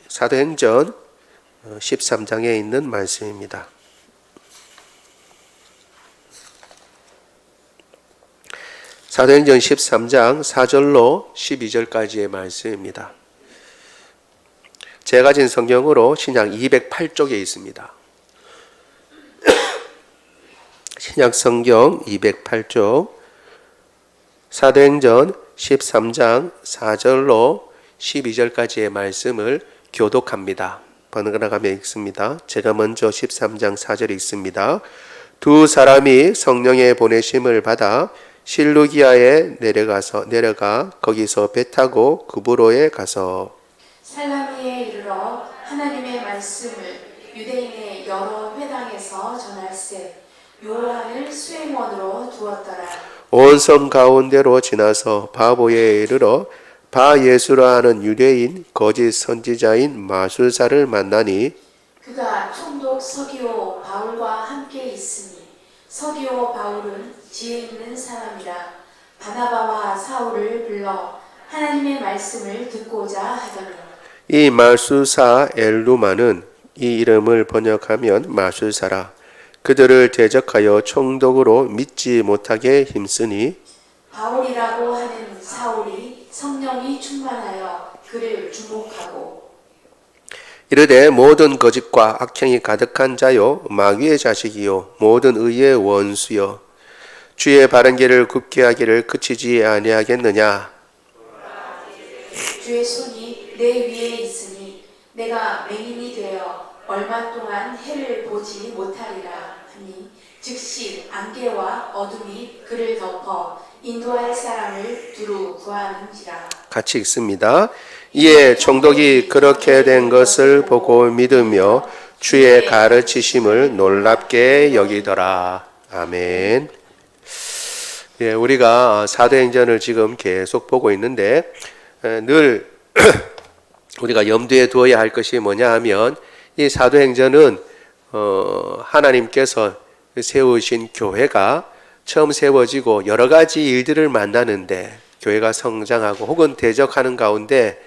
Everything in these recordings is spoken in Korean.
사도행전 13장에 있는 말씀입니다. 사도행전 13장 4절로 12절까지의 말씀입니다. 제가 가진 성경으로 신약 208쪽에 있습니다. 신약 성경 208쪽 사도행전 13장 4절로 12절까지의 말씀을 교독합니다. 번갈아가며 읽습니다. 제가 먼저 13장 4절 읽습니다. 두 사람이 성령의 보내심을 받아 실루기아에 내려가 거기서 배 타고 구브로에 가서 살라미에 이르러 하나님의 말씀을 유대인의 여러 회당에서 전할세 요한을 수행원으로 두었더라. 온 섬 가운데로 지나서 바보에 이르러 바 예수라 하는 유대인 거짓 선지자인 마술사를 만나니 그가 총독 서기오 바울과 함께 있으니 서기오 바울은 지혜 있는 사람이라 바나바와 사울을 불러 하나님의 말씀을 듣고자 하더니 이 마술사 엘루마는 이 이름을 번역하면 마술사라 그들을 대적하여 총독으로 믿지 못하게 힘쓰니 바울이라고 하는 사울이 성령이 충만하여 그를 주목하고 이르되 모든 거짓과 악행이 가득한 자요 마귀의 자식이요 모든 의의 원수요 주의 바른 길을 굽게 하기를 그치지 아니하겠느냐. 주의 손이 내 위에 있으니 내가 맹인이 되어 얼마 동안 해를 보지 못하리라 하니 즉시 안개와 어둠이 그를 덮어 인도할 사람을 두루 구하는지라. 같이 읽습니다. 이에 총독이 그렇게 된 것을 보고 믿으며 주의 가르치심을 놀랍게 여기더라. 아멘. 예, 우리가 사도행전을 지금 계속 보고 있는데 늘 우리가 염두에 두어야 할 것이 뭐냐 하면 이 사도행전은 하나님께서 세우신 교회가 처음 세워지고 여러 가지 일들을 만나는데 교회가 성장하고 혹은 대적하는 가운데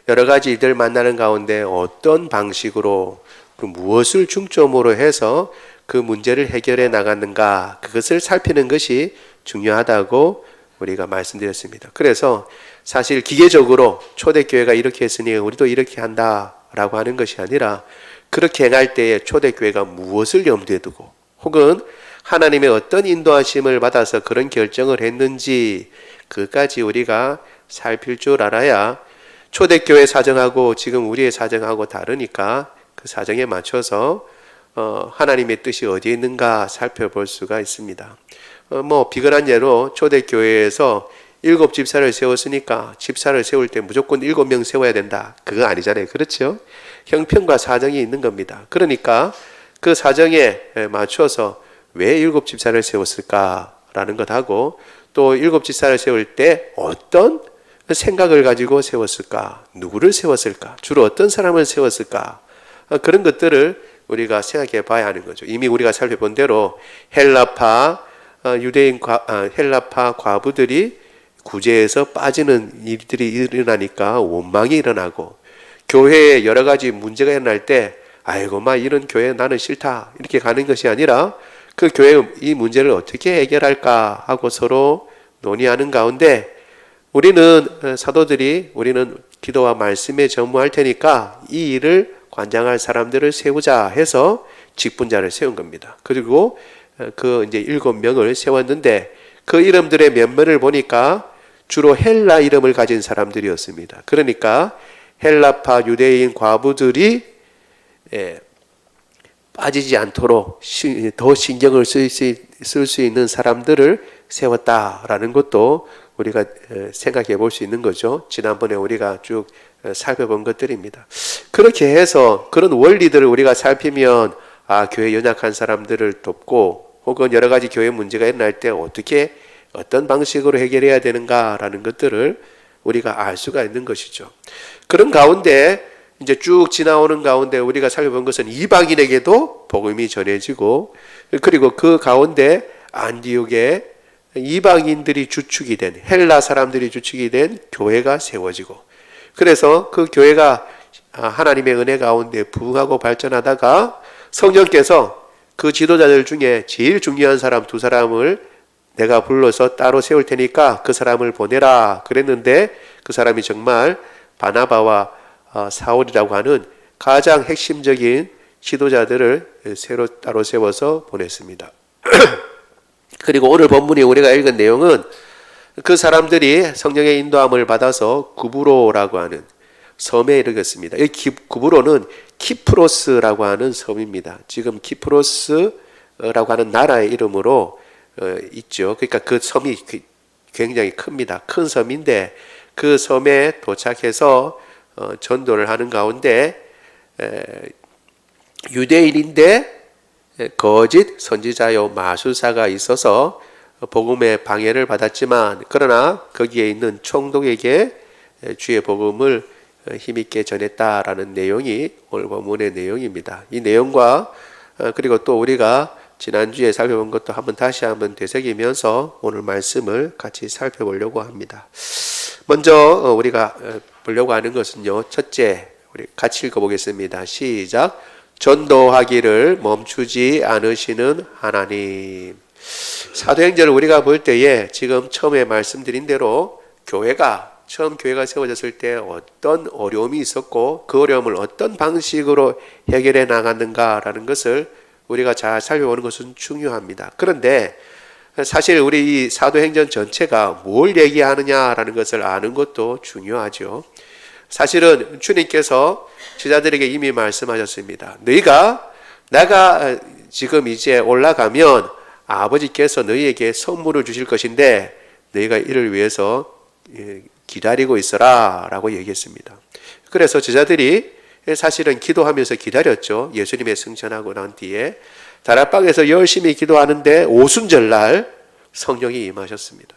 여러 가지 일들을 만나는 가운데 어떤 방식으로 무엇을 중점으로 해서 그 문제를 해결해 나갔는가 그것을 살피는 것이 중요하다고 우리가 말씀드렸습니다. 그래서 사실 기계적으로 초대교회가 이렇게 했으니 우리도 이렇게 한다라고 하는 것이 아니라 그렇게 행할 때에 초대교회가 무엇을 염두에 두고 혹은 하나님의 어떤 인도하심을 받아서 그런 결정을 했는지 그까지 우리가 살필 줄 알아야 초대교회 사정하고 지금 우리의 사정하고 다르니까 그 사정에 맞춰서 하나님의 뜻이 어디에 있는가 살펴볼 수가 있습니다. 비근한 예로 초대교회에서 7 집사를 세웠으니까 집사를 세울 때 무조건 7명 세워야 된다. 그거 아니잖아요. 그렇죠? 형편과 사정이 있는 겁니다. 그러니까 그 사정에 맞춰서 왜 7 집사를 세웠을까라는 것하고 또 7 집사를 세울 때 어떤 생각을 가지고 세웠을까? 누구를 세웠을까? 주로 어떤 사람을 세웠을까? 그런 것들을 우리가 생각해 봐야 하는 거죠. 이미 우리가 살펴본 대로 헬라파 과부들이 구제에서 빠지는 일들이 일어나니까 원망이 일어나고 교회에 여러 가지 문제가 일어날 때 아이고 이런 교회 나는 싫다 이렇게 가는 것이 아니라 그 교회의 이 문제를 어떻게 해결할까 하고 서로 논의하는 가운데 우리는 사도들이 우리는 기도와 말씀에 전무할 테니까 이 일을 관장할 사람들을 세우자 해서 직분자를 세운 겁니다. 그리고 그 이제 7명을 세웠는데 그 이름들의 면면을 보니까 주로 헬라 이름을 가진 사람들이었습니다. 그러니까 헬라파 유대인 과부들이 빠지지 않도록 더 신경을 쓸 수 있는 사람들을 세웠다라는 것도 우리가 생각해 볼 수 있는 거죠. 지난번에 우리가 쭉 살펴본 것들입니다. 그렇게 해서 그런 원리들을 우리가 살피면 교회 연약한 사람들을 돕고 혹은 여러 가지 교회 문제가 일어날 때 어떤 방식으로 해결해야 되는가라는 것들을 우리가 알 수가 있는 것이죠. 그런 가운데 이제 쭉 지나오는 가운데 우리가 살펴본 것은 이방인에게도 복음이 전해지고 그리고 그 가운데 안디옥에 이방인들이 주축이 된 헬라 사람들이 주축이 된 교회가 세워지고 그래서 그 교회가 하나님의 은혜 가운데 부흥하고 발전하다가 성령께서 그 지도자들 중에 제일 중요한 사람 두 사람을 내가 불러서 따로 세울 테니까 그 사람을 보내라 그랬는데 그 사람이 정말 바나바와 사울이라고 하는 가장 핵심적인 지도자들을 따로 세워서 보냈습니다. 그리고 오늘 본문이 우리가 읽은 내용은 그 사람들이 성령의 인도함을 받아서 구브로라고 하는 섬에 이르렀습니다. 이 구브로는 키프로스라고 하는 섬입니다. 지금 키프로스라고 하는 나라의 이름으로 있죠. 그러니까 그 섬이 굉장히 큽니다. 큰 섬인데 그 섬에 도착해서 전도를 하는 가운데 유대인인데 거짓 선지자요 마술사가 있어서 복음의 방해를 받았지만 그러나 거기에 있는 총독에게 주의 복음을 힘있게 전했다라는 내용이 오늘 본문의 내용입니다. 이 내용과 그리고 또 우리가 지난주에 살펴본 것도 다시 한번 되새기면서 오늘 말씀을 같이 살펴보려고 합니다. 먼저 우리가 보려고 하는 것은요. 첫째, 우리 같이 읽어보겠습니다. 시작. 전도하기를 멈추지 않으시는 하나님. 사도행전을 우리가 볼 때에 지금 처음에 말씀드린 대로 처음 교회가 세워졌을 때 어떤 어려움이 있었고 그 어려움을 어떤 방식으로 해결해 나갔는가라는 것을 우리가 잘 살펴보는 것은 중요합니다. 그런데 사실 우리 이 사도행전 전체가 뭘 얘기하느냐라는 것을 아는 것도 중요하죠. 사실은 주님께서 제자들에게 이미 말씀하셨습니다. 내가 지금 이제 올라가면 아버지께서 너희에게 선물을 주실 것인데 너희가 이를 위해서 기다리고 있어라 라고 얘기했습니다. 그래서 제자들이 사실은 기도하면서 기다렸죠. 예수님의 승천하고 난 뒤에 다락방에서 열심히 기도하는데 오순절날 성령이 임하셨습니다.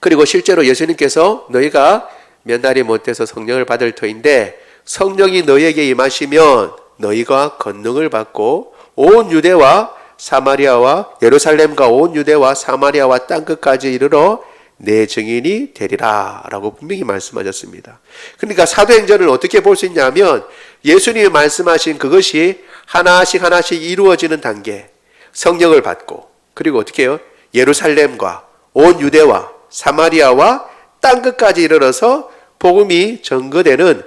그리고 실제로 예수님께서 너희가 몇 날이 못돼서 성령을 받을 터인데 성령이 너희에게 임하시면 너희가 권능을 받고 온 유대와 사마리아와 예루살렘과 온 유대와 사마리아와 땅끝까지 이르러 내 증인이 되리라 라고 분명히 말씀하셨습니다. 그러니까 사도행전을 어떻게 볼 수 있냐면 예수님이 말씀하신 그것이 하나씩 이루어지는 단계, 성령을 받고 그리고 어떻게 해요? 예루살렘과 온 유대와 사마리아와 땅끝까지 이르러서 복음이 전거되는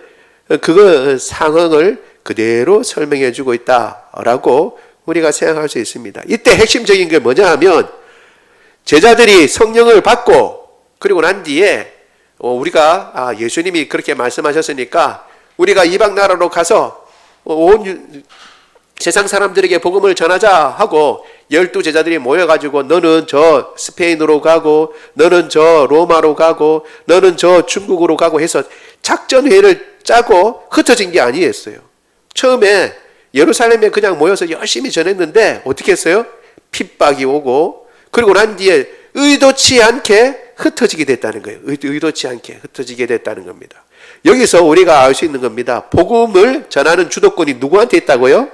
그 상황을 그대로 설명해 주고 있다라고 우리가 생각할 수 있습니다. 이때 핵심적인 게 뭐냐 하면 제자들이 성령을 받고 그리고 난 뒤에 우리가 예수님이 그렇게 말씀하셨으니까 우리가 이방 나라로 가서 온 세상 사람들에게 복음을 전하자 하고 12제자들이 모여가지고 너는 저 스페인으로 가고 너는 저 로마로 가고 너는 저 중국으로 가고 해서 작전회의를 짜고 흩어진 게 아니었어요. 처음에 예루살렘에 그냥 모여서 열심히 전했는데 어떻게 했어요? 핍박이 오고 그리고 난 뒤에 의도치 않게 흩어지게 됐다는 거예요. 의도치 않게 흩어지게 됐다는 겁니다. 여기서 우리가 알 수 있는 겁니다. 복음을 전하는 주도권이 누구한테 있다고요?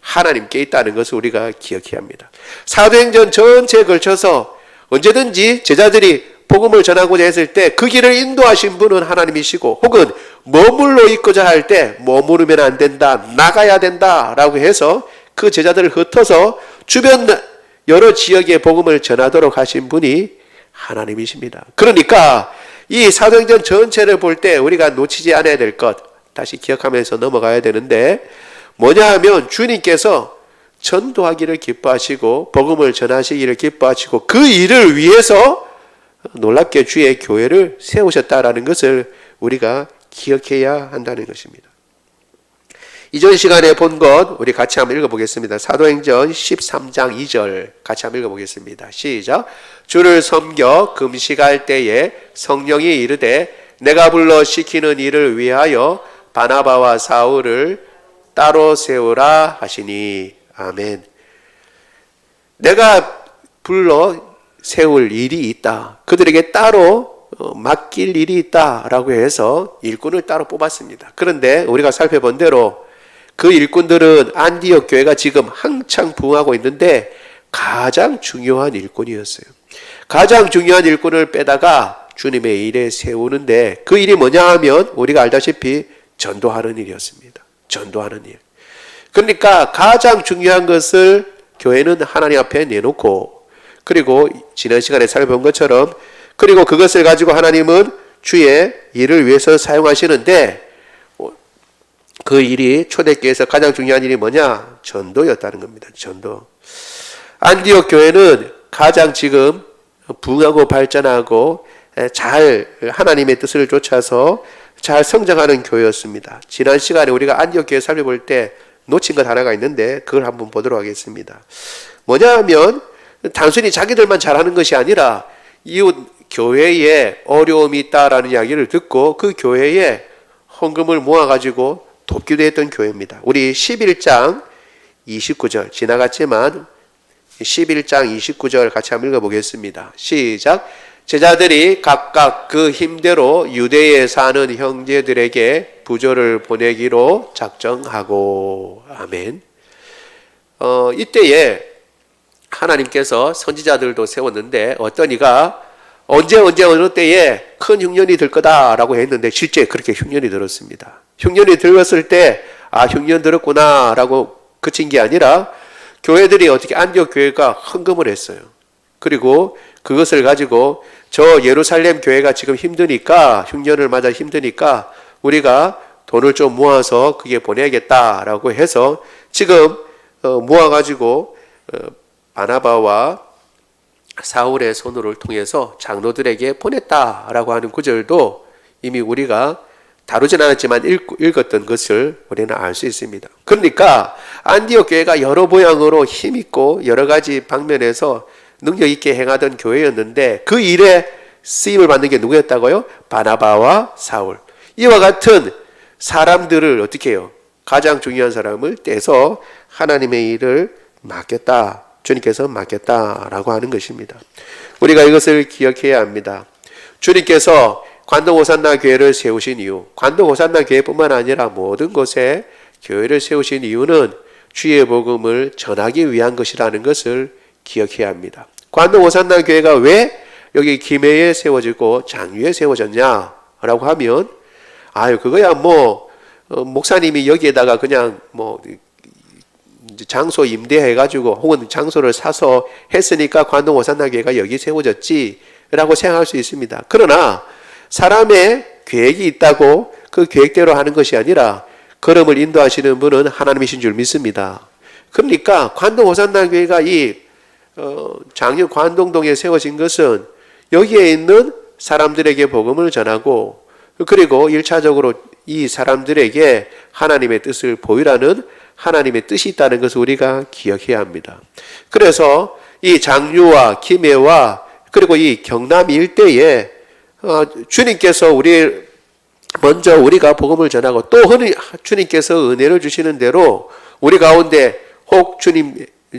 하나님께 있다는 것을 우리가 기억해야 합니다. 사도행전 전체에 걸쳐서 언제든지 제자들이 복음을 전하고자 했을 때 그 길을 인도하신 분은 하나님이시고 혹은 머물러 있고자 할 때 머무르면 안 된다, 나가야 된다 라고 해서 그 제자들을 흩어서 주변 여러 지역에 복음을 전하도록 하신 분이 하나님이십니다. 그러니까 이 사도행전 전체를 볼 때 우리가 놓치지 않아야 될 것 다시 기억하면서 넘어가야 되는데 뭐냐 하면 주님께서 전도하기를 기뻐하시고 복음을 전하시기를 기뻐하시고 그 일을 위해서 놀랍게 주의 교회를 세우셨다라는 것을 우리가 기억해야 한다는 것입니다. 이전 시간에 본 것 우리 같이 한번 읽어보겠습니다. 사도행전 13장 2절 같이 한번 읽어보겠습니다. 시작. 주를 섬겨 금식할 때에 성령이 이르되 내가 불러 시키는 일을 위하여 바나바와 사울을 따로 세우라 하시니 아멘. 내가 불러 세울 일이 있다. 그들에게 따로 맡길 일이 있다라고 해서 일꾼을 따로 뽑았습니다. 그런데 우리가 살펴본 대로 그 일꾼들은 안디옥 교회가 지금 한창 부흥하고 있는데 가장 중요한 일꾼이었어요. 가장 중요한 일꾼을 빼다가 주님의 일에 세우는데 그 일이 뭐냐 하면 우리가 알다시피 전도하는 일이었습니다. 전도하는 일. 그러니까 가장 중요한 것을 교회는 하나님 앞에 내놓고, 그리고 지난 시간에 살펴본 것처럼, 그리고 그것을 가지고 하나님은 주의 일을 위해서 사용하시는데, 그 일이 초대교회에서 가장 중요한 일이 뭐냐? 전도였다는 겁니다. 전도. 안디옥 교회는 가장 지금 부흥하고 발전하고 잘 하나님의 뜻을 쫓아서 잘 성장하는 교회였습니다. 지난 시간에 우리가 안디옥 교회 살펴볼 때 놓친 것 하나가 있는데 그걸 한번 보도록 하겠습니다. 뭐냐 하면 단순히 자기들만 잘하는 것이 아니라 이웃 교회에 어려움이 있다라는 이야기를 듣고 그 교회에 헌금을 모아가지고 돕기도 했던 교회입니다. 우리 11장 29절 지나갔지만 11장 29절 같이 한번 읽어보겠습니다. 시작. 제자들이 각각 그 힘대로 유대에 사는 형제들에게 부조를 보내기로 작정하고. 아멘. 이때에 하나님께서 선지자들도 세웠는데 어떤 이가 언제 어느 때에 큰 흉년이 들 거다라고 했는데 실제 그렇게 흉년이 들었습니다. 흉년이 들었을 때 흉년 들었구나 라고 그친 게 아니라 교회들이 어떻게 안디옥 교회가 헌금을 했어요. 그리고 그것을 가지고 저 예루살렘 교회가 지금 힘드니까, 흉년을 맞아 힘드니까 우리가 돈을 좀 모아서 그게 보내야겠다라고 해서 지금 모아가지고 바나바와 사울의 손을 통해서 장로들에게 보냈다라고 하는 구절도 이미 우리가 다루진 않았지만 읽었던 것을 우리는 알 수 있습니다. 그러니까 안디옥 교회가 여러 모양으로 힘있고 여러 가지 방면에서 능력 있게 행하던 교회였는데 그 일에 쓰임을 받는 게 누구였다고요? 바나바와 사울. 이와 같은 사람들을 어떻게 해요? 가장 중요한 사람을 떼서 하나님의 일을 맡겼다. 주님께서 맡겼다라고 하는 것입니다. 우리가 이것을 기억해야 합니다. 주님께서 관동 호산나 교회를 세우신 이유, 관동 호산나 교회뿐만 아니라 모든 곳에 교회를 세우신 이유는 주의 복음을 전하기 위한 것이라는 것을 기억해야 합니다. 관동 호산나 교회가 왜 여기 김해에 세워지고 장유에 세워졌냐라고 하면 그거야 목사님이 여기에다가 그냥 장소 임대해가지고 혹은 장소를 사서 했으니까 관동 호산나 교회가 여기 세워졌지라고 생각할 수 있습니다. 그러나 사람의 계획이 있다고 그 계획대로 하는 것이 아니라 걸음을 인도하시는 분은 하나님이신 줄 믿습니다. 그러니까 관동 호산나 교회가 이 장유 관동동에 세워진 것은 여기에 있는 사람들에게 복음을 전하고 그리고 1차적으로 이 사람들에게 하나님의 뜻을 보이라는 하나님의 뜻이 있다는 것을 우리가 기억해야 합니다. 그래서 이 장유와 김해와 그리고 이 경남 일대에 주님께서 먼저 우리가 복음을 전하고 또 주님께서 은혜를 주시는 대로 우리 가운데 혹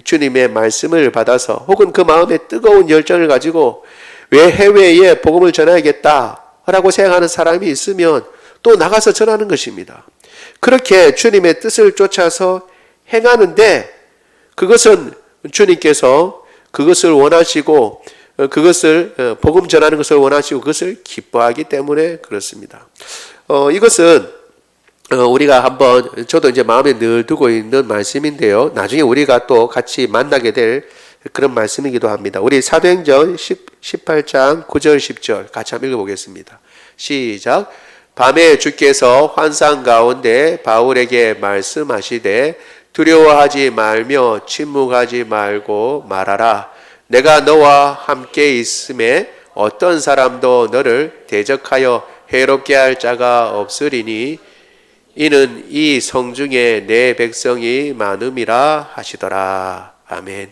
주님의 말씀을 받아서 혹은 그 마음에 뜨거운 열정을 가지고 왜 해외에 복음을 전해야겠다라고 생각하는 사람이 있으면 또 나가서 전하는 것입니다. 그렇게 주님의 뜻을 쫓아서 행하는데 그것은 주님께서 그것을 원하시고 그것을 복음 전하는 것을 원하시고 그것을 기뻐하기 때문에 그렇습니다. 이것은 우리가 한번 저도 이제 마음에 늘 두고 있는 말씀인데요. 나중에 우리가 또 같이 만나게 될 그런 말씀이기도 합니다. 우리 사도행전 18장 9절 10절 같이 한번 읽어보겠습니다. 시작. 밤에 주께서 환상 가운데 바울에게 말씀하시되 두려워하지 말며 침묵하지 말고 말하라. 내가 너와 함께 있음에 어떤 사람도 너를 대적하여 해롭게 할 자가 없으리니 이는 이 성중에 내 백성이 많음이라 하시더라. 아멘.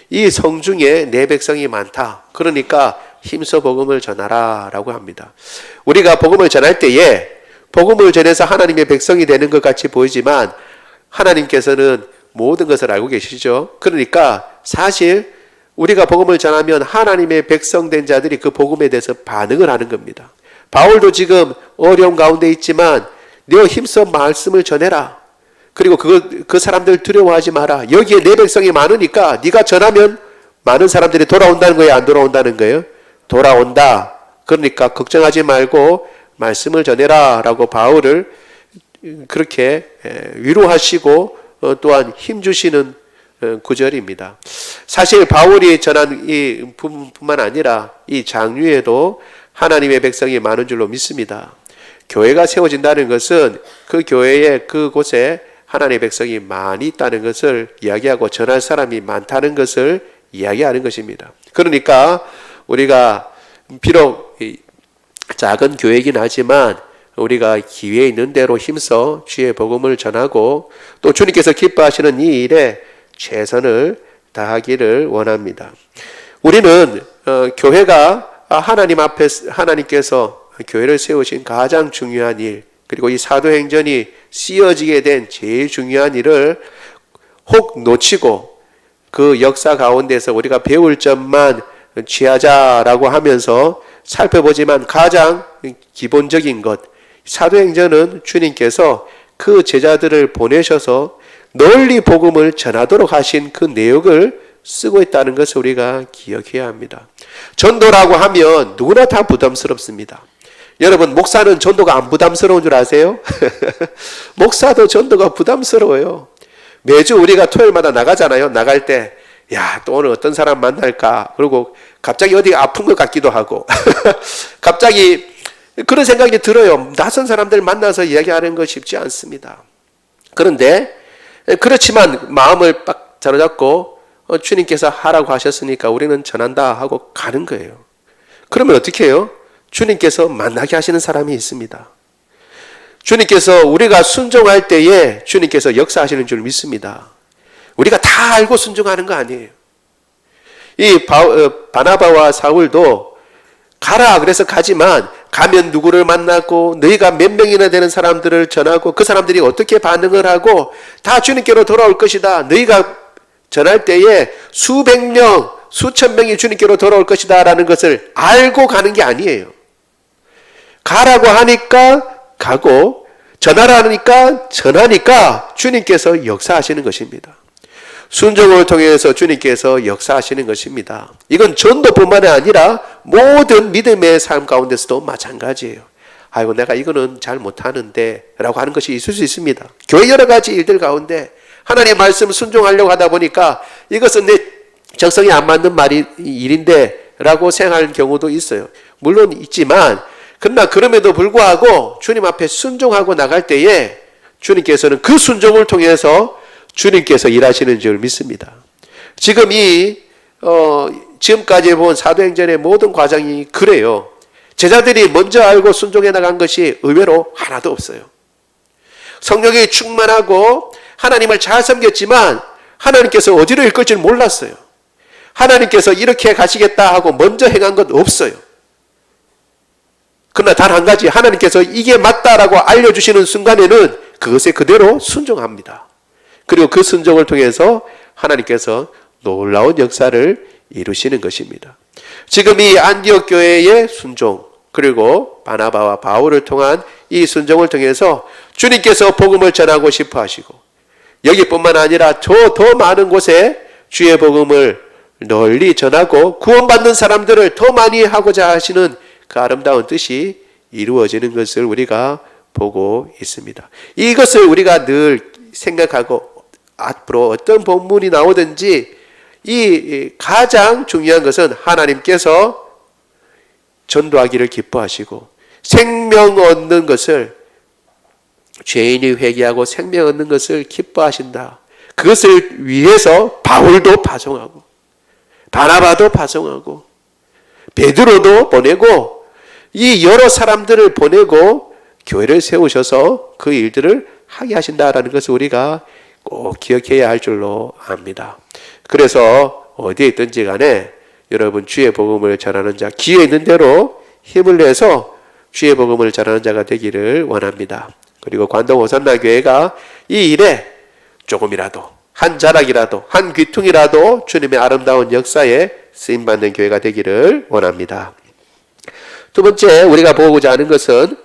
이 성중에 내 백성이 많다. 그러니까 힘써 복음을 전하라 라고 합니다. 우리가 복음을 전할 때에 복음을 전해서 하나님의 백성이 되는 것 같이 보이지만 하나님께서는 모든 것을 알고 계시죠. 그러니까 사실 우리가 복음을 전하면 하나님의 백성된 자들이 그 복음에 대해서 반응을 하는 겁니다. 바울도 지금 어려움 가운데 있지만 너 힘써 말씀을 전해라. 그리고 그 사람들 두려워하지 마라. 여기에 내 백성이 많으니까 네가 전하면 많은 사람들이 돌아온다는 거예요? 안 돌아온다는 거예요? 돌아온다. 그러니까 걱정하지 말고 말씀을 전해라 라고 바울을 그렇게 위로하시고 또한 힘주시는 구절입니다. 사실 바울이 전한 이 부분뿐만 아니라 이 장유에도 하나님의 백성이 많은 줄로 믿습니다. 교회가 세워진다는 것은 그 교회의 그곳에 하나님의 백성이 많이 있다는 것을 이야기하고 전할 사람이 많다는 것을 이야기하는 것입니다. 그러니까 우리가 비록 작은 교회이긴 하지만 우리가 기회에 있는 대로 힘써 주의 복음을 전하고 또 주님께서 기뻐하시는 이 일에 최선을 다하기를 원합니다. 우리는 교회가 하나님 앞에 하나님께서 교회를 세우신 가장 중요한 일, 그리고 이 사도행전이 쓰여지게 된 제일 중요한 일을 혹 놓치고 그 역사 가운데서 우리가 배울 점만 취하자라고 하면서 살펴보지만 가장 기본적인 것, 사도행전은 주님께서 그 제자들을 보내셔서 널리 복음을 전하도록 하신 그 내용을 쓰고 있다는 것을 우리가 기억해야 합니다. 전도라고 하면 누구나 다 부담스럽습니다. 여러분, 목사는 전도가 안 부담스러운 줄 아세요? 목사도 전도가 부담스러워요. 매주 우리가 토요일마다 나가잖아요. 나갈 때 야, 또 오늘 어떤 사람 만날까? 그리고 갑자기 어디 아픈 것 같기도 하고 갑자기 그런 생각이 들어요. 낯선 사람들 만나서 이야기하는 거 쉽지 않습니다. 그런데 그렇지만 마음을 딱 자로잡고 주님께서 하라고 하셨으니까 우리는 전한다 하고 가는 거예요. 그러면 어떻게 해요? 주님께서 만나게 하시는 사람이 있습니다. 주님께서 우리가 순종할 때에 주님께서 역사하시는 줄 믿습니다. 우리가 다 알고 순종하는 거 아니에요. 이 바나바와 사울도 가라 그래서 가지만 가면 누구를 만나고 너희가 몇 명이나 되는 사람들을 전하고 그 사람들이 어떻게 반응을 하고 다 주님께로 돌아올 것이다. 너희가 전할 때에 수백 명, 수천 명이 주님께로 돌아올 것이다 라는 것을 알고 가는 게 아니에요. 가라고 하니까 가고 전하라니까 전하니까 주님께서 역사하시는 것입니다. 순종을 통해서 주님께서 역사하시는 것입니다. 이건 전도뿐만 아니라 모든 믿음의 삶 가운데서도 마찬가지예요. 아이고 내가 이거는 잘 못하는데 라고 하는 것이 있을 수 있습니다. 교회 여러 가지 일들 가운데 하나님의 말씀 순종하려고 하다 보니까 이것은 내 적성에 안 맞는 일인데 라고 생각하는 경우도 있어요. 물론 있지만 그러나 그럼에도 불구하고 주님 앞에 순종하고 나갈 때에 주님께서는 그 순종을 통해서 주님께서 일하시는 줄 믿습니다. 지금 지금까지 본 사도행전의 모든 과정이 그래요. 제자들이 먼저 알고 순종해 나간 것이 의외로 하나도 없어요. 성령이 충만하고 하나님을 잘 섬겼지만 하나님께서 어디로 이끌 줄 몰랐어요. 하나님께서 이렇게 가시겠다 하고 먼저 행한 것 없어요. 그러나 단 한 가지 하나님께서 이게 맞다라고 알려주시는 순간에는 그것에 그대로 순종합니다. 그리고 그 순종을 통해서 하나님께서 놀라운 역사를 이루시는 것입니다. 지금 이 안디옥 교회의 순종 그리고 바나바와 바울을 통한 이 순종을 통해서 주님께서 복음을 전하고 싶어 하시고 여기뿐만 아니라 더 많은 곳에 주의 복음을 널리 전하고 구원받는 사람들을 더 많이 하고자 하시는 그 아름다운 뜻이 이루어지는 것을 우리가 보고 있습니다. 이것을 우리가 늘 생각하고 앞으로 어떤 본문이 나오든지 이 가장 중요한 것은 하나님께서 전도하기를 기뻐하시고 생명 얻는 것을 죄인이 회개하고 생명 얻는 것을 기뻐하신다. 그것을 위해서 바울도 파송하고 바나바도 파송하고 베드로도 보내고 이 여러 사람들을 보내고 교회를 세우셔서 그 일들을 하게 하신다라는 것을 우리가 꼭 기억해야 할 줄로 압니다. 그래서 어디에 있든지 간에 여러분 주의 복음을 전하는 자, 기회 있는 대로 힘을 내서 주의 복음을 전하는 자가 되기를 원합니다. 그리고 관동 호산나 교회가 이 일에 조금이라도 한 자락이라도 한 귀퉁이라도 주님의 아름다운 역사에 쓰임받는 교회가 되기를 원합니다. 두 번째 우리가 보고자 하는 것은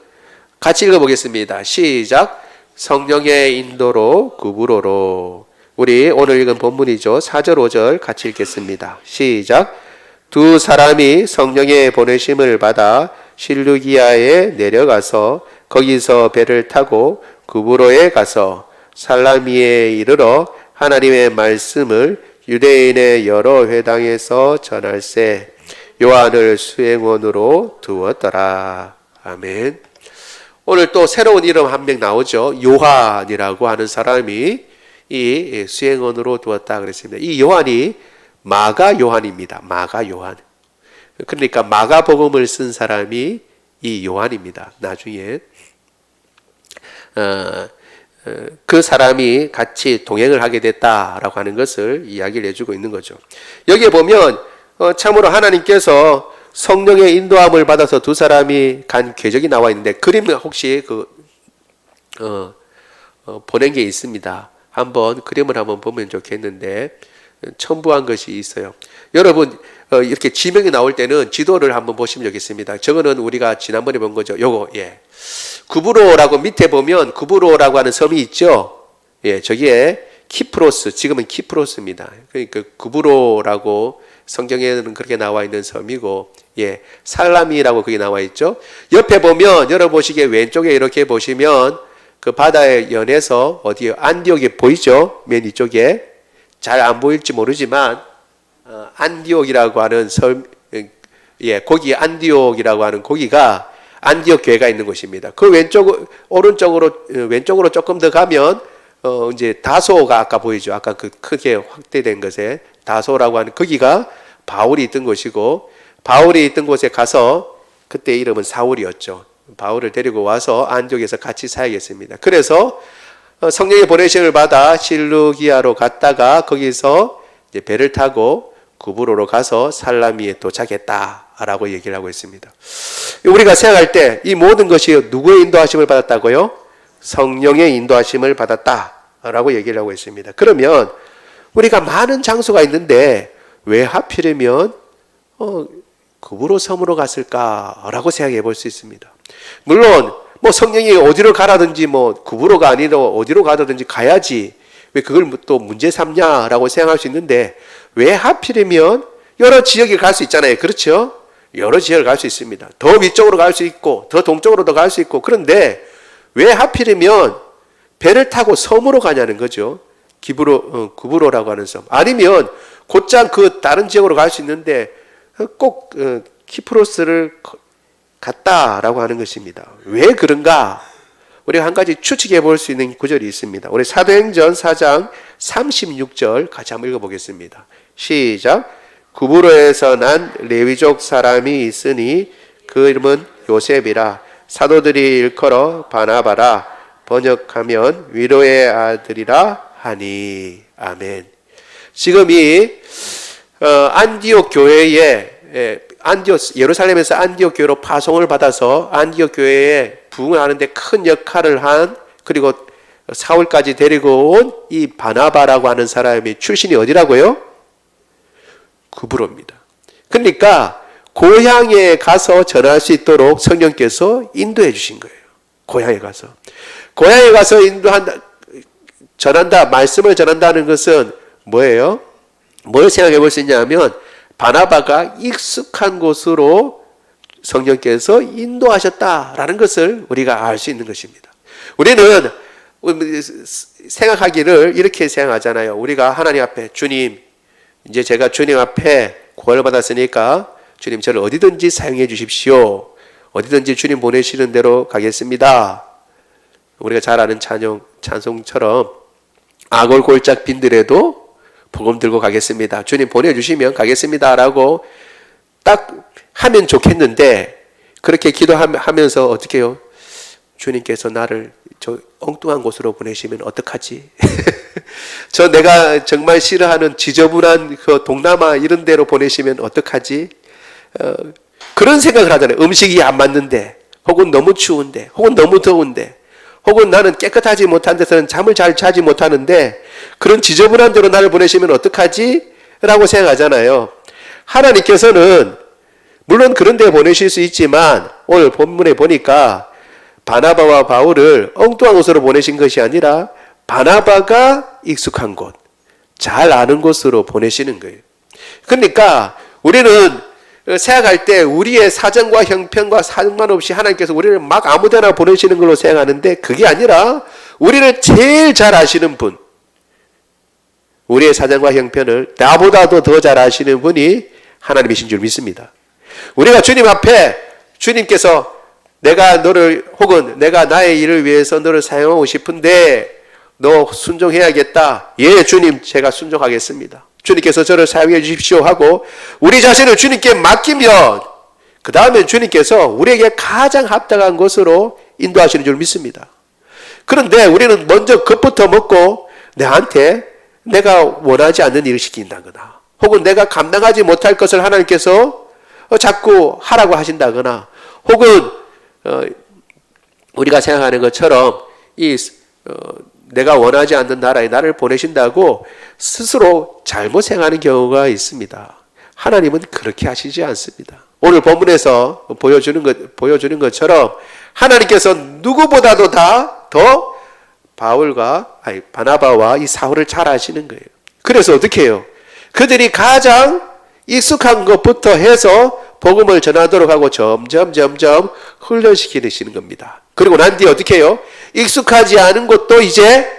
같이 읽어보겠습니다. 시작. 성령의 인도로 구부로로. 우리 오늘 읽은 본문이죠. 4절 5절 같이 읽겠습니다. 시작. 두 사람이 성령의 보내심을 받아 실루기아에 내려가서 거기서 배를 타고 구브로에 가서 살라미에 이르러 하나님의 말씀을 유대인의 여러 회당에서 전할세. 요한을 수행원으로 두었더라. 아멘. 오늘 또 새로운 이름 한 명 나오죠. 요한이라고 하는 사람이 이 수행원으로 두었다 그랬습니다. 이 요한이 마가 요한입니다. 마가 요한. 그러니까 마가복음을 쓴 사람이 이 요한입니다. 나중에 그 사람이 같이 동행을 하게 됐다라고 하는 것을 이야기를 해주고 있는 거죠. 여기에 보면 참으로 하나님께서 성령의 인도함을 받아서 두 사람이 간 궤적이 나와 있는데 그림 혹시 보낸 게 있습니다. 한번 그림을 한번 보면 좋겠는데 첨부한 것이 있어요. 여러분 이렇게 지명이 나올 때는 지도를 한번 보시면 좋겠습니다. 저거는 우리가 지난번에 본 거죠. 요거 구브로라고 밑에 보면 구브로라고 하는 섬이 있죠. 저기에 키프로스, 지금은 키프로스입니다. 그러니까 구브로라고 성경에는 그렇게 나와 있는 섬이고, 살라미라고 그게 나와 있죠. 옆에 보면 여러분 보시기에 왼쪽에 이렇게 보시면 그 바다의 연에서 어디요? 안디옥이 보이죠? 맨 이쪽에 잘 안 보일지 모르지만 안디옥이라고 하는 섬, 거기 안디옥이라고 하는 거기가 안디옥 교회가 있는 곳입니다. 그 왼쪽으로 조금 더 가면 이제 다소가 아까 보이죠? 아까 그 크게 확대된 것에 다소라고 하는 거기가 바울이 있던 곳이고, 바울이 있던 곳에 가서 그때 이름은 사울이었죠. 바울을 데리고 와서 안디옥에서 같이 사역했습니다. 그래서 성령의 보내심을 받아 실루기아로 갔다가 거기서 이제 배를 타고 구브로로 가서 살라미에 도착했다라고 얘기를 하고 있습니다. 우리가 생각할 때 이 모든 것이 누구의 인도하심을 받았다고요? 성령의 인도하심을 받았다라고 얘기를 하고 있습니다. 그러면 우리가 많은 장소가 있는데 왜 하필이면 구브로 섬으로 갔을까라고 생각해 볼 수 있습니다. 물론 성령이 어디로 가라든지 구브로가 아니라 어디로 가라든지 가야지 왜 그걸 또 문제 삼냐라고 생각할 수 있는데 왜 하필이면 여러 지역에 갈 수 있잖아요. 그렇죠? 여러 지역을 갈 수 있습니다. 더 위쪽으로 갈 수 있고 더 동쪽으로도 갈 수 있고, 그런데 왜 하필이면 배를 타고 섬으로 가냐는 거죠. 구브로라고 하는 섬. 아니면 곧장 그 다른 지역으로 갈 수 있는데 꼭 키프로스를 갔다라고 하는 것입니다. 왜 그런가? 우리가 한 가지 추측해 볼 수 있는 구절이 있습니다. 우리 사도행전 4장 36절 같이 한번 읽어보겠습니다. 시작. 구브로에서 난 레위족 사람이 있으니 그 이름은 요셉이라. 사도들이 일컬어 바나바라. 번역하면 위로의 아들이라 하니. 아멘. 지금 이 안디옥 교회에 예루살렘에서 안디옥 교회로 파송을 받아서 안디옥 교회에 부흥을 하는데 큰 역할을 한, 그리고 사울까지 데리고 온 이 바나바라고 하는 사람이 출신이 어디라고요? 구브로입니다. 그러니까 고향에 가서 전할 수 있도록 성령께서 인도해 주신 거예요. 고향에 가서 전한다, 말씀을 전한다는 것은 뭐예요? 뭘 생각해 볼 수 있냐면 바나바가 익숙한 곳으로 성령께서 인도하셨다라는 것을 우리가 알 수 있는 것입니다. 우리는 생각하기를 이렇게 생각하잖아요. 우리가 하나님 앞에 주님, 이제 제가 주님 앞에 구원을 받았으니까 주님 저를 어디든지 사용해 주십시오. 어디든지 주님 보내시는 대로 가겠습니다. 우리가 잘 아는 찬송처럼 악을 골짝 빈들에도 복음 들고 가겠습니다. 주님 보내주시면 가겠습니다. 라고 딱 하면 좋겠는데, 그렇게 기도하면서 어떻게 해요? 주님께서 나를 저 엉뚱한 곳으로 보내시면 어떡하지? 저 내가 정말 싫어하는 지저분한 그 동남아 이런 데로 보내시면 어떡하지? 그런 생각을 하잖아요. 음식이 안 맞는데, 혹은 너무 추운데, 혹은 너무 더운데, 혹은 나는 깨끗하지 못한 데서는 잠을 잘 자지 못하는데 그런 지저분한 데로 나를 보내시면 어떡하지? 라고 생각하잖아요. 하나님께서는 물론 그런 데 보내실 수 있지만 오늘 본문에 보니까 바나바와 바울을 엉뚱한 곳으로 보내신 것이 아니라 바나바가 익숙한 곳, 잘 아는 곳으로 보내시는 거예요. 그러니까 우리는 생각할 때 우리의 사정과 형편과 상관없이 하나님께서 우리를 막 아무데나 보내시는 걸로 생각하는데 그게 아니라 우리를 제일 잘 아시는 분, 우리의 사정과 형편을 나보다도 더 잘 아시는 분이 하나님이신 줄 믿습니다. 우리가 주님 앞에 주님께서 내가 너를 혹은 내가 나의 일을 위해서 너를 사용하고 싶은데 너 순종해야겠다. 예, 주님, 제가 순종하겠습니다. 주님께서 저를 사용해 주십시오 하고 우리 자신을 주님께 맡기면 그 다음에 주님께서 우리에게 가장 합당한 것으로 인도하시는 줄 믿습니다. 그런데 우리는 먼저 것부터 먹고 내한테 내가 원하지 않는 일을 시킨다거나 혹은 내가 감당하지 못할 것을 하나님께서 자꾸 하라고 하신다거나 혹은 우리가 생각하는 것처럼 내가 원하지 않는 나라에 나를 보내신다고 스스로 잘못 생각하는 경우가 있습니다. 하나님은 그렇게 하시지 않습니다. 오늘 본문에서 보여주는 것처럼 하나님께서 누구보다도 더 바나바와 이 사울을 잘 아시는 거예요. 그래서 어떻게 해요? 그들이 가장 익숙한 것부터 해서 복음을 전하도록 하고 점점 훈련시키시는 겁니다. 그리고 난 뒤에 어떻게 해요? 익숙하지 않은 것도 이제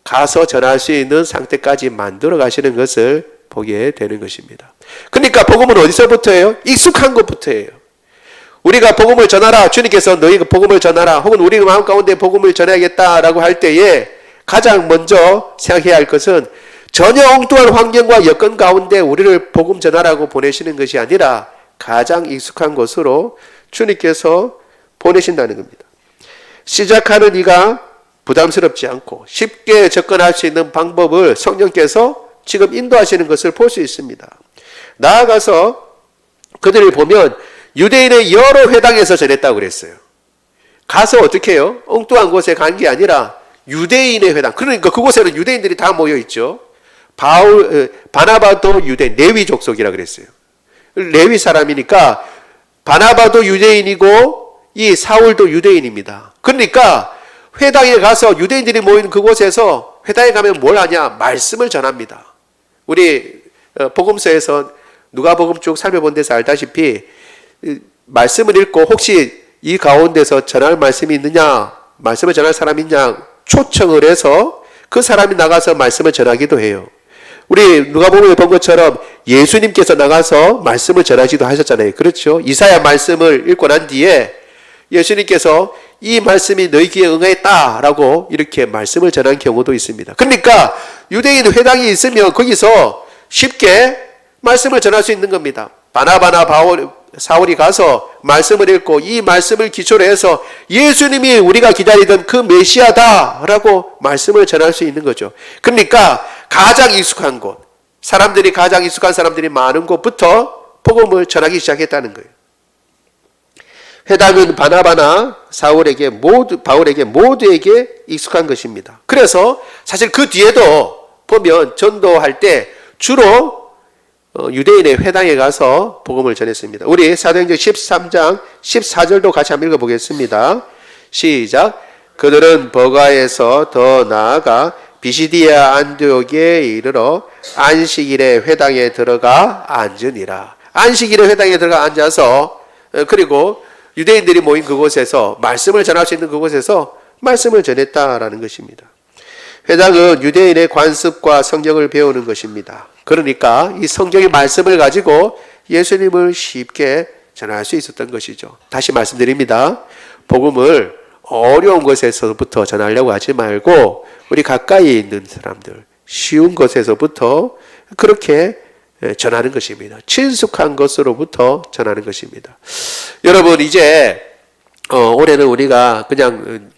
가서 전할 수 있는 상태까지 만들어 가시는 것을 보게 되는 것입니다. 그러니까 복음은 어디서부터예요? 익숙한 것부터예요. 우리가 복음을 전하라, 주님께서 너희가 복음을 전하라, 혹은 우리 마음 가운데 복음을 전해야겠다라고 할 때에 가장 먼저 생각해야 할 것은 전혀 엉뚱한 환경과 여건 가운데 우리를 복음 전하라고 보내시는 것이 아니라 가장 익숙한 곳으로 주님께서 보내신다는 겁니다. 시작하는 이가 부담스럽지 않고 쉽게 접근할 수 있는 방법을 성령께서 지금 인도하시는 것을 볼 수 있습니다. 나아가서 그들을 보면 유대인의 여러 회당에서 전했다고 그랬어요. 가서 어떻게 해요? 엉뚱한 곳에 간 게 아니라 유대인의 회당. 그러니까 그곳에는 유대인들이 다 모여 있죠. 바나바도 유대인, 레위 족속이라 그랬어요. 레위 사람이니까 바나바도 유대인이고 이 사울도 유대인입니다. 그러니까 회당에 가서 유대인들이 모인 그곳에서 회당에 가면 뭘 하냐? 말씀을 전합니다. 우리 복음서에서 누가복음 쭉 살펴본 데서 알다시피 말씀을 읽고 혹시 이 가운데서 전할 말씀이 있느냐, 말씀을 전할 사람이 있냐 초청을 해서 그 사람이 나가서 말씀을 전하기도 해요. 우리 누가복음에 본 것처럼 예수님께서 나가서 말씀을 전하지도 하셨잖아요. 그렇죠? 이사야 말씀을 읽고 난 뒤에 예수님께서 이 말씀이 너희 귀에 응하였다라고 이렇게 말씀을 전한 경우도 있습니다. 그러니까 유대인 회당이 있으면 거기서 쉽게 말씀을 전할 수 있는 겁니다. 바나바나 사울이 가서 말씀을 읽고 이 말씀을 기초로 해서 예수님이 우리가 기다리던 그 메시아다라고 말씀을 전할 수 있는 거죠. 그러니까 가장 익숙한 곳, 가장 익숙한 사람들이 많은 곳부터 복음을 전하기 시작했다는 거예요. 회당은 바나바나 바울에게 모두에게 익숙한 것입니다. 그래서 사실 그 뒤에도 보면 전도할 때 주로 유대인의 회당에 가서 복음을 전했습니다. 우리 사도행전 13장 14절도 같이 한번 읽어보겠습니다. 시작. 그들은 버가에서 더 나아가 비시디아 안디옥에 이르러 안식일에 회당에 들어가 앉으니라. 안식일에 회당에 들어가 앉아서 그리고 유대인들이 모인 그곳에서 말씀을 전할 수 있는 그곳에서 말씀을 전했다라는 것입니다. 회당은 유대인의 관습과 성경을 배우는 것입니다. 그러니까 이 성경의 말씀을 가지고 예수님을 쉽게 전할 수 있었던 것이죠. 다시 말씀드립니다. 복음을 어려운 곳에서부터 전하려고 하지 말고 우리 가까이 있는 사람들, 쉬운 곳에서부터 그렇게 전하는 것입니다. 친숙한 것으로부터 전하는 것입니다. 여러분 이제 올해는 우리가 그냥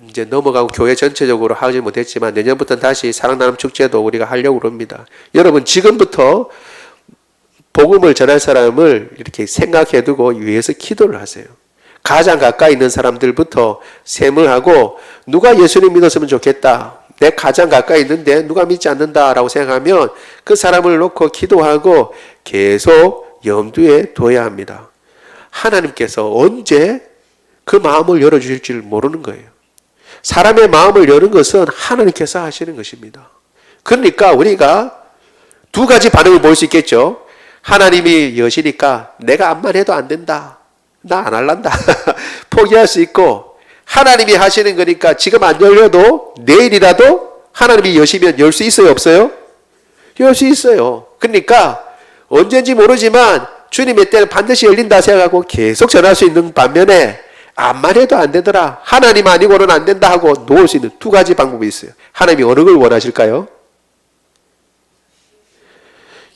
이제 넘어가고 교회 전체적으로 하지 못했지만 내년부터는 다시 사랑나눔 축제도 우리가 하려고 합니다. 여러분 지금부터 복음을 전할 사람을 이렇게 생각해 두고 위해서 기도를 하세요. 가장 가까이 있는 사람들부터 셈을 하고 누가 예수님 믿었으면 좋겠다. 내 가장 가까이 있는데 누가 믿지 않는다라고 생각하면 그 사람을 놓고 기도하고 계속 염두에 둬야 합니다. 하나님께서 언제 그 마음을 열어주실 줄 모르는 거예요. 사람의 마음을 여는 것은 하나님께서 하시는 것입니다. 그러니까 우리가 두 가지 반응을 볼 수 있겠죠. 하나님이 여시니까 내가 암만 해도 안 된다. 나 안 할란다. 포기할 수 있고 하나님이 하시는 거니까 지금 안 열려도 내일이라도 하나님이 여시면 열 수 있어요, 없어요? 열 수 있어요. 그러니까 언제인지 모르지만 주님의 때는 반드시 열린다 생각하고 계속 전할 수 있는 반면에 암만 해도 안 되더라, 하나님 아니고는 안 된다 하고 놓을 수 있는 두 가지 방법이 있어요. 하나님이 어느 걸 원하실까요?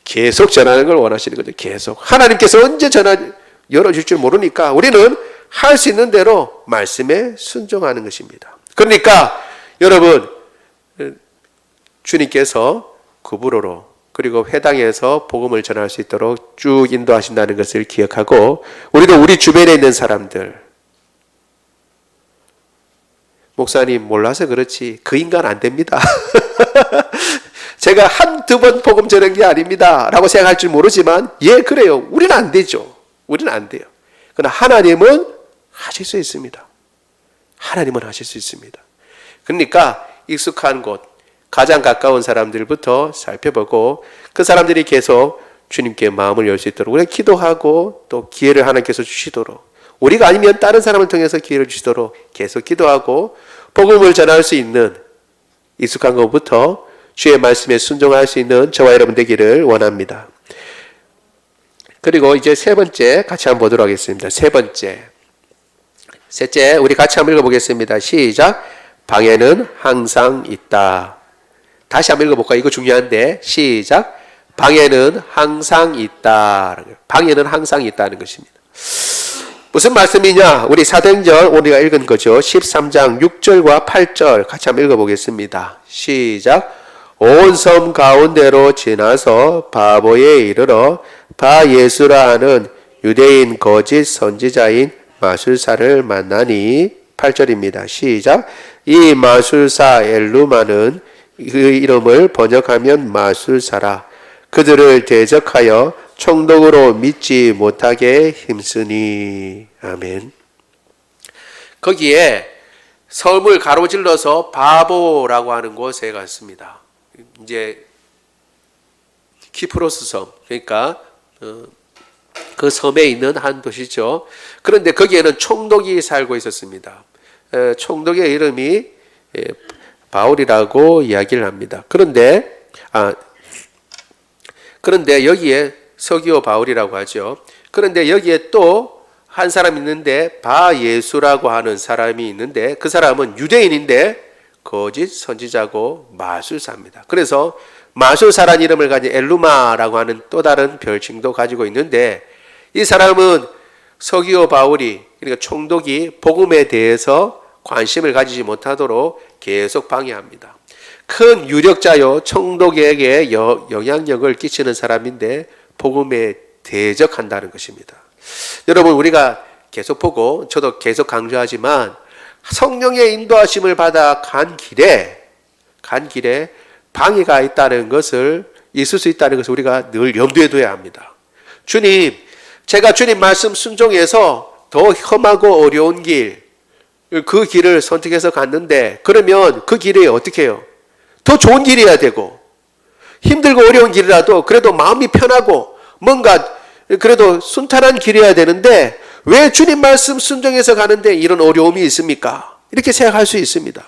계속 전하는 걸 원하시는 거죠. 계속. 하나님께서 언제 열어줄 줄 모르니까 우리는 할 수 있는 대로 말씀에 순종하는 것입니다. 그러니까 여러분, 주님께서 구부로로 그리고 회당에서 복음을 전할 수 있도록 쭉 인도하신다는 것을 기억하고, 우리도 우리 주변에 있는 사람들, 목사님 몰라서 그렇지 그 인간 안 됩니다. 제가 한두 번 복음 전한 게 아닙니다 라고 생각할 줄 모르지만, 예, 그래요. 우리는 안 되죠. 우리는 안 돼요. 그러나 하나님은 하실 수 있습니다. 하나님은 하실 수 있습니다. 그러니까 익숙한 곳, 가장 가까운 사람들부터 살펴보고 그 사람들이 계속 주님께 마음을 열 수 있도록 우리가 기도하고, 또 기회를 하나님께서 주시도록, 우리가 아니면 다른 사람을 통해서 기회를 주시도록 계속 기도하고 복음을 전할 수 있는 익숙한 것부터 주의 말씀에 순종할 수 있는 저와 여러분 되기를 원합니다. 그리고 이제 세 번째 같이 한번 보도록 하겠습니다. 셋째, 우리 같이 한번 읽어보겠습니다. 시작. 방해는 항상 있다. 다시 한번 읽어볼까요? 이거 중요한데. 시작. 방해는 항상 있다. 방해는 항상 있다는 것입니다. 무슨 말씀이냐? 우리 사도행전 우리가 읽은 거죠. 13장 6절과 8절 같이 한번 읽어보겠습니다. 시작. 온 섬 가운데로 지나서 바보에 이르러 바 예수라 하는 유대인 거짓 선지자인 마술사를 만나니, 8절입니다. 시작. 이 마술사 엘루마는 그 이름을 번역하면 마술사라. 그들을 대적하여 총독으로 믿지 못하게 힘쓰니. 아멘. 거기에 섬을 가로질러서 바보라고 하는 곳에 갔습니다. 이제 키프로스 섬, 그러니까 그 섬에 있는 한 도시죠. 그런데 거기에는 총독이 살고 있었습니다. 총독의 이름이 바울이라고 이야기를 합니다. 그런데 여기에 서기오 바울이라고 하죠. 그런데 여기에 또 한 사람 있는데 바 예수라고 하는 사람이 있는데, 그 사람은 유대인인데 거짓 선지자고 마술사입니다. 그래서 마술사라는 이름을 가진 엘루마라고 하는 또 다른 별칭도 가지고 있는데, 이 사람은 서기오 바울이, 그러니까 총독이 복음에 대해서 관심을 가지지 못하도록 계속 방해합니다. 큰 유력자요, 총독에게 영향력을 끼치는 사람인데 복음에 대적한다는 것입니다. 여러분, 우리가 계속 보고 저도 계속 강조하지만 성령의 인도하심을 받아 간 길에 방해가 있다는 것을, 있을 수 있다는 것을 우리가 늘 염두에 둬야 합니다. 주님, 제가 주님 말씀 순종해서 더 험하고 어려운 길, 그 길을 선택해서 갔는데, 그러면 그 길이 어떻게 해요? 더 좋은 길이어야 되고, 힘들고 어려운 길이라도 그래도 마음이 편하고 뭔가 그래도 순탄한 길이어야 되는데, 왜 주님 말씀 순종해서 가는데 이런 어려움이 있습니까? 이렇게 생각할 수 있습니다.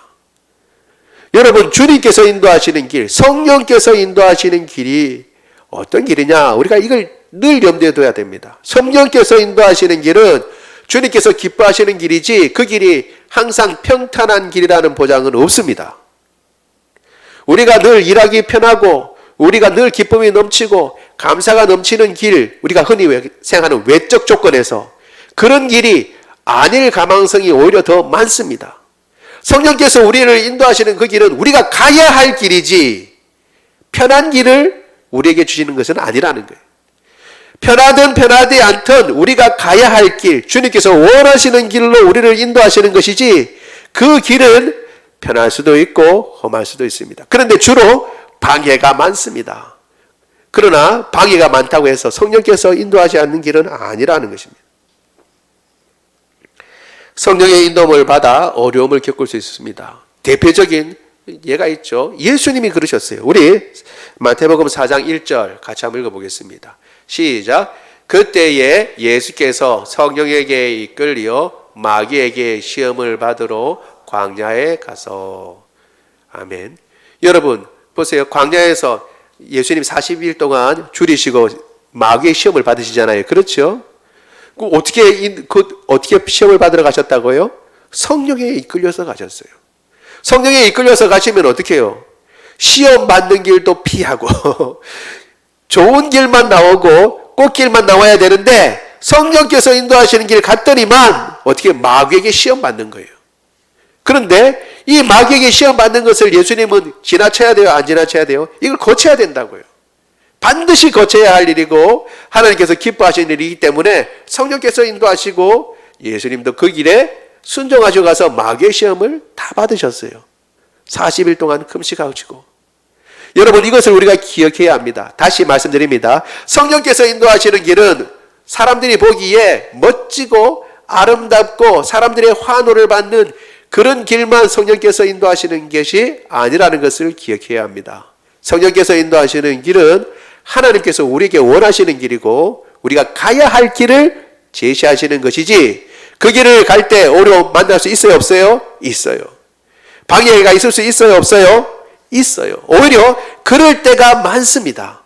여러분, 주님께서 인도하시는 길, 성령께서 인도하시는 길이 어떤 길이냐? 우리가 이걸 늘 염두에 둬야 됩니다. 성령께서 인도하시는 길은 주님께서 기뻐하시는 길이지, 그 길이 항상 평탄한 길이라는 보장은 없습니다. 우리가 늘 일하기 편하고, 우리가 늘 기쁨이 넘치고 감사가 넘치는 길, 우리가 흔히 생각하는 외적 조건에서 그런 길이 아닐 가망성이 오히려 더 많습니다. 성령께서 우리를 인도하시는 그 길은 우리가 가야 할 길이지, 편한 길을 우리에게 주시는 것은 아니라는 거예요. 편하든 편하지 않든 우리가 가야 할 길, 주님께서 원하시는 길로 우리를 인도하시는 것이지, 그 길은 편할 수도 있고 험할 수도 있습니다. 그런데 주로 방해가 많습니다. 그러나 방해가 많다고 해서 성령께서 인도하지 않는 길은 아니라는 것입니다. 성령의 인도를 받아 어려움을 겪을 수 있습니다. 대표적인 예가 있죠. 예수님이 그러셨어요. 우리 마태복음 4장 1절 같이 한번 읽어보겠습니다. 시작. 그때에 예수께서 성령에게 이끌려 마귀에게 시험을 받으러 광야에 가서. 아멘. 여러분 보세요. 광야에서 예수님 40일 동안 줄이시고 마귀의 시험을 받으시잖아요. 그렇죠? 어떻게 시험을 받으러 가셨다고요? 성령에 이끌려서 가셨어요. 성령에 이끌려서 가시면 어떻게 해요? 시험 받는 길도 피하고 좋은 길만 나오고 꽃길만 나와야 되는데 성령께서 인도하시는 길 갔더니만 어떻게 마귀에게 시험 받는 거예요. 그런데 이 마귀에게 시험 받는 것을 예수님은 지나쳐야 돼요? 안 지나쳐야 돼요? 이걸 거쳐야 된다고요. 반드시 거쳐야 할 일이고 하나님께서 기뻐하시는 일이기 때문에 성령께서 인도하시고 예수님도 그 길에 순종하셔 가서 마귀의 시험을 다 받으셨어요. 40일 동안 금식하시고. 여러분 이것을 우리가 기억해야 합니다. 다시 말씀드립니다. 성령께서 인도하시는 길은 사람들이 보기에 멋지고 아름답고 사람들의 환호를 받는 그런 길만 성령께서 인도하시는 것이 아니라는 것을 기억해야 합니다. 성령께서 인도하시는 길은 하나님께서 우리에게 원하시는 길이고 우리가 가야 할 길을 제시하시는 것이지 그 길을 갈 때 어려움 만날 수 있어요? 없어요? 있어요. 방해가 있을 수 있어요? 없어요? 있어요. 오히려 그럴 때가 많습니다.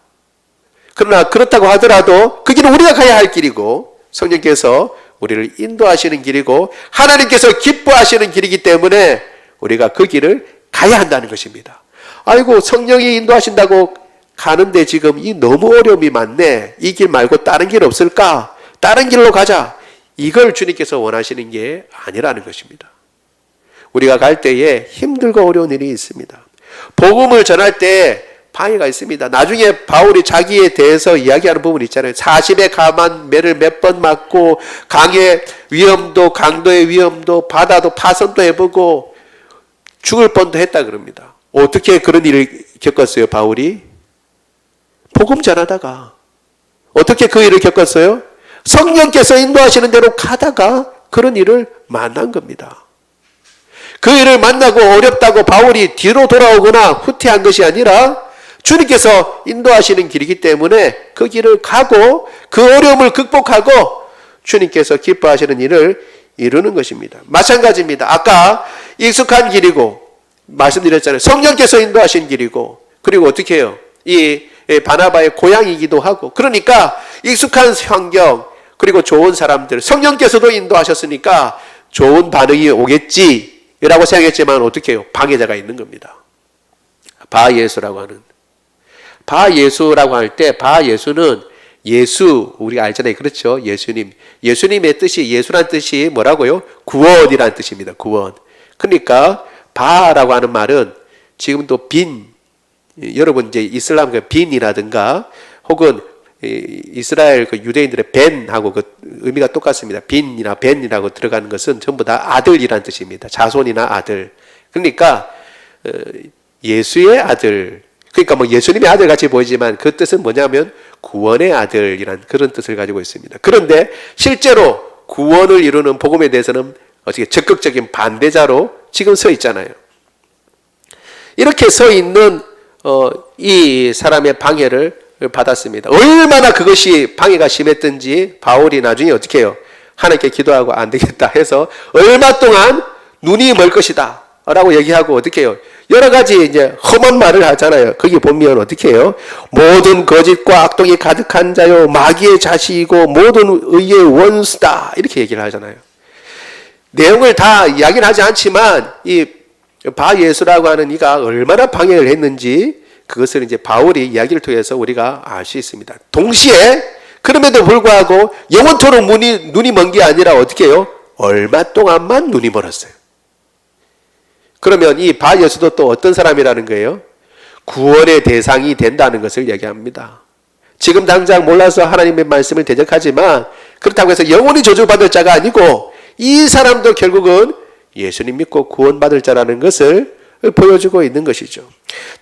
그러나 그렇다고 하더라도 그 길은 우리가 가야 할 길이고 성령께서 우리를 인도하시는 길이고 하나님께서 기뻐하시는 길이기 때문에 우리가 그 길을 가야 한다는 것입니다. 아이고 성령이 인도하신다고 가는데 지금 이 너무 어려움이 많네. 이 길 말고 다른 길 없을까? 다른 길로 가자. 이걸 주님께서 원하시는 게 아니라는 것입니다. 우리가 갈 때에 힘들고 어려운 일이 있습니다. 복음을 전할 때 방해가 있습니다. 나중에 바울이 자기에 대해서 이야기하는 부분이 있잖아요. 40에 감한 매를 몇 번 맞고 강의 위험도 강도의 위험도 바다도 파선도 해보고 죽을 뻔도 했다 그럽니다. 어떻게 그런 일을 겪었어요? 바울이? 복음 전하다가. 어떻게 그 일을 겪었어요? 성령께서 인도하시는 대로 가다가 그런 일을 만난 겁니다. 그 일을 만나고 어렵다고 바울이 뒤로 돌아오거나 후퇴한 것이 아니라 주님께서 인도하시는 길이기 때문에 그 길을 가고 그 어려움을 극복하고 주님께서 기뻐하시는 일을 이루는 것입니다. 마찬가지입니다. 아까 익숙한 길이고 말씀드렸잖아요. 성령께서 인도하신 길이고 그리고 어떻게 해요? 이 바나바의 고향이기도 하고 그러니까 익숙한 환경 그리고 좋은 사람들 성령께서도 인도하셨으니까 좋은 반응이 오겠지라고 생각했지만 어떻게 해요? 방해자가 있는 겁니다. 바예수라고 하는 바예수라고 할 때 바예수는 예수 우리가 알잖아요. 그렇죠? 예수님. 예수님의 뜻이 예수란 뜻이 뭐라고요? 구원이란 뜻입니다. 구원. 그러니까 바라고 하는 말은 지금도 빈 여러분 이제 이슬람 그 빈이라든가 혹은 이스라엘 그 유대인들의 벤하고 그 의미가 똑같습니다. 빈이나 벤이라고 들어가는 것은 전부 다 아들이란 뜻입니다. 자손이나 아들. 그러니까 예수의 아들. 그러니까 뭐 예수님의 아들 같이 보이지만 그 뜻은 뭐냐면 구원의 아들이란 그런 뜻을 가지고 있습니다. 그런데 실제로 구원을 이루는 복음에 대해서는 어떻게 적극적인 반대자로 지금 서 있잖아요. 이렇게 서 있는 이 사람의 방해를 받았습니다. 얼마나 그것이 방해가 심했든지 바울이 나중에 어떻게 해요? 하나님께 기도하고 안 되겠다 해서 얼마 동안 눈이 멀 것이다 라고 얘기하고 어떻게 해요? 여러 가지 이제 험한 말을 하잖아요. 거기 보면 어떻게 해요? 모든 거짓과 악동이 가득한 자요 마귀의 자식이고 모든 의의 원수다 이렇게 얘기를 하잖아요. 내용을 다 이야기는 하지 않지만 이 바예수라고 하는 이가 얼마나 방해를 했는지 그것을 이제 바울이 이야기를 통해서 우리가 알 수 있습니다. 동시에 그럼에도 불구하고 영원토록 눈이 먼 게 아니라 어떻게 해요? 얼마 동안만 눈이 멀었어요. 그러면 이 바예수도 또 어떤 사람이라는 거예요? 구원의 대상이 된다는 것을 얘기합니다. 지금 당장 몰라서 하나님의 말씀을 대적하지만 그렇다고 해서 영원히 저주받을 자가 아니고 이 사람도 결국은 예수님 믿고 구원받을 자라는 것을 보여주고 있는 것이죠.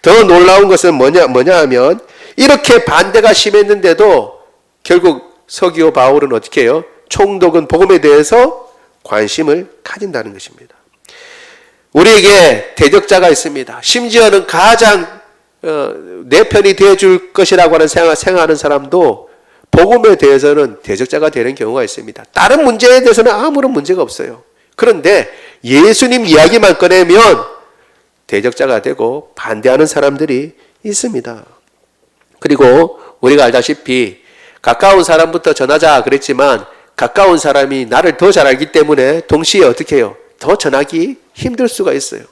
더 놀라운 것은 뭐냐 하면 이렇게 반대가 심했는데도 결국 서기오 바울은 어떻게 해요? 총독은 복음에 대해서 관심을 가진다는 것입니다. 우리에게 대적자가 있습니다. 심지어는 가장 내 편이 되어줄 것이라고 하는 생각하는 사람도 복음에 대해서는 대적자가 되는 경우가 있습니다. 다른 문제에 대해서는 아무런 문제가 없어요. 그런데 예수님 이야기만 꺼내면 대적자가 되고 반대하는 사람들이 있습니다. 그리고 우리가 알다시피 가까운 사람부터 전하자 그랬지만 가까운 사람이 나를 더 잘 알기 때문에 동시에 어떻게 해요? 더 전하기 힘들 수가 있어요.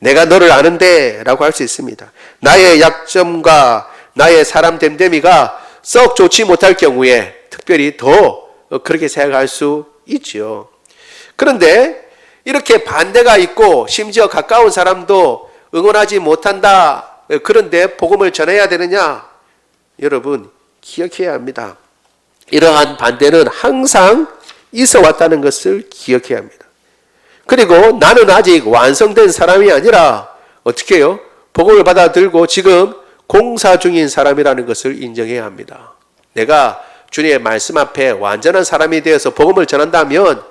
내가 너를 아는데 라고 할 수 있습니다. 나의 약점과 나의 사람 됨됨이가 썩 좋지 못할 경우에 특별히 더 그렇게 생각할 수 있죠. 그런데 이렇게 반대가 있고 심지어 가까운 사람도 응원하지 못한다. 그런데 복음을 전해야 되느냐? 여러분 기억해야 합니다. 이러한 반대는 항상 있어 왔다는 것을 기억해야 합니다. 그리고 나는 아직 완성된 사람이 아니라 어떻게 해요? 복음을 받아들고 지금 공사 중인 사람이라는 것을 인정해야 합니다. 내가 주님의 말씀 앞에 완전한 사람이 되어서 복음을 전한다면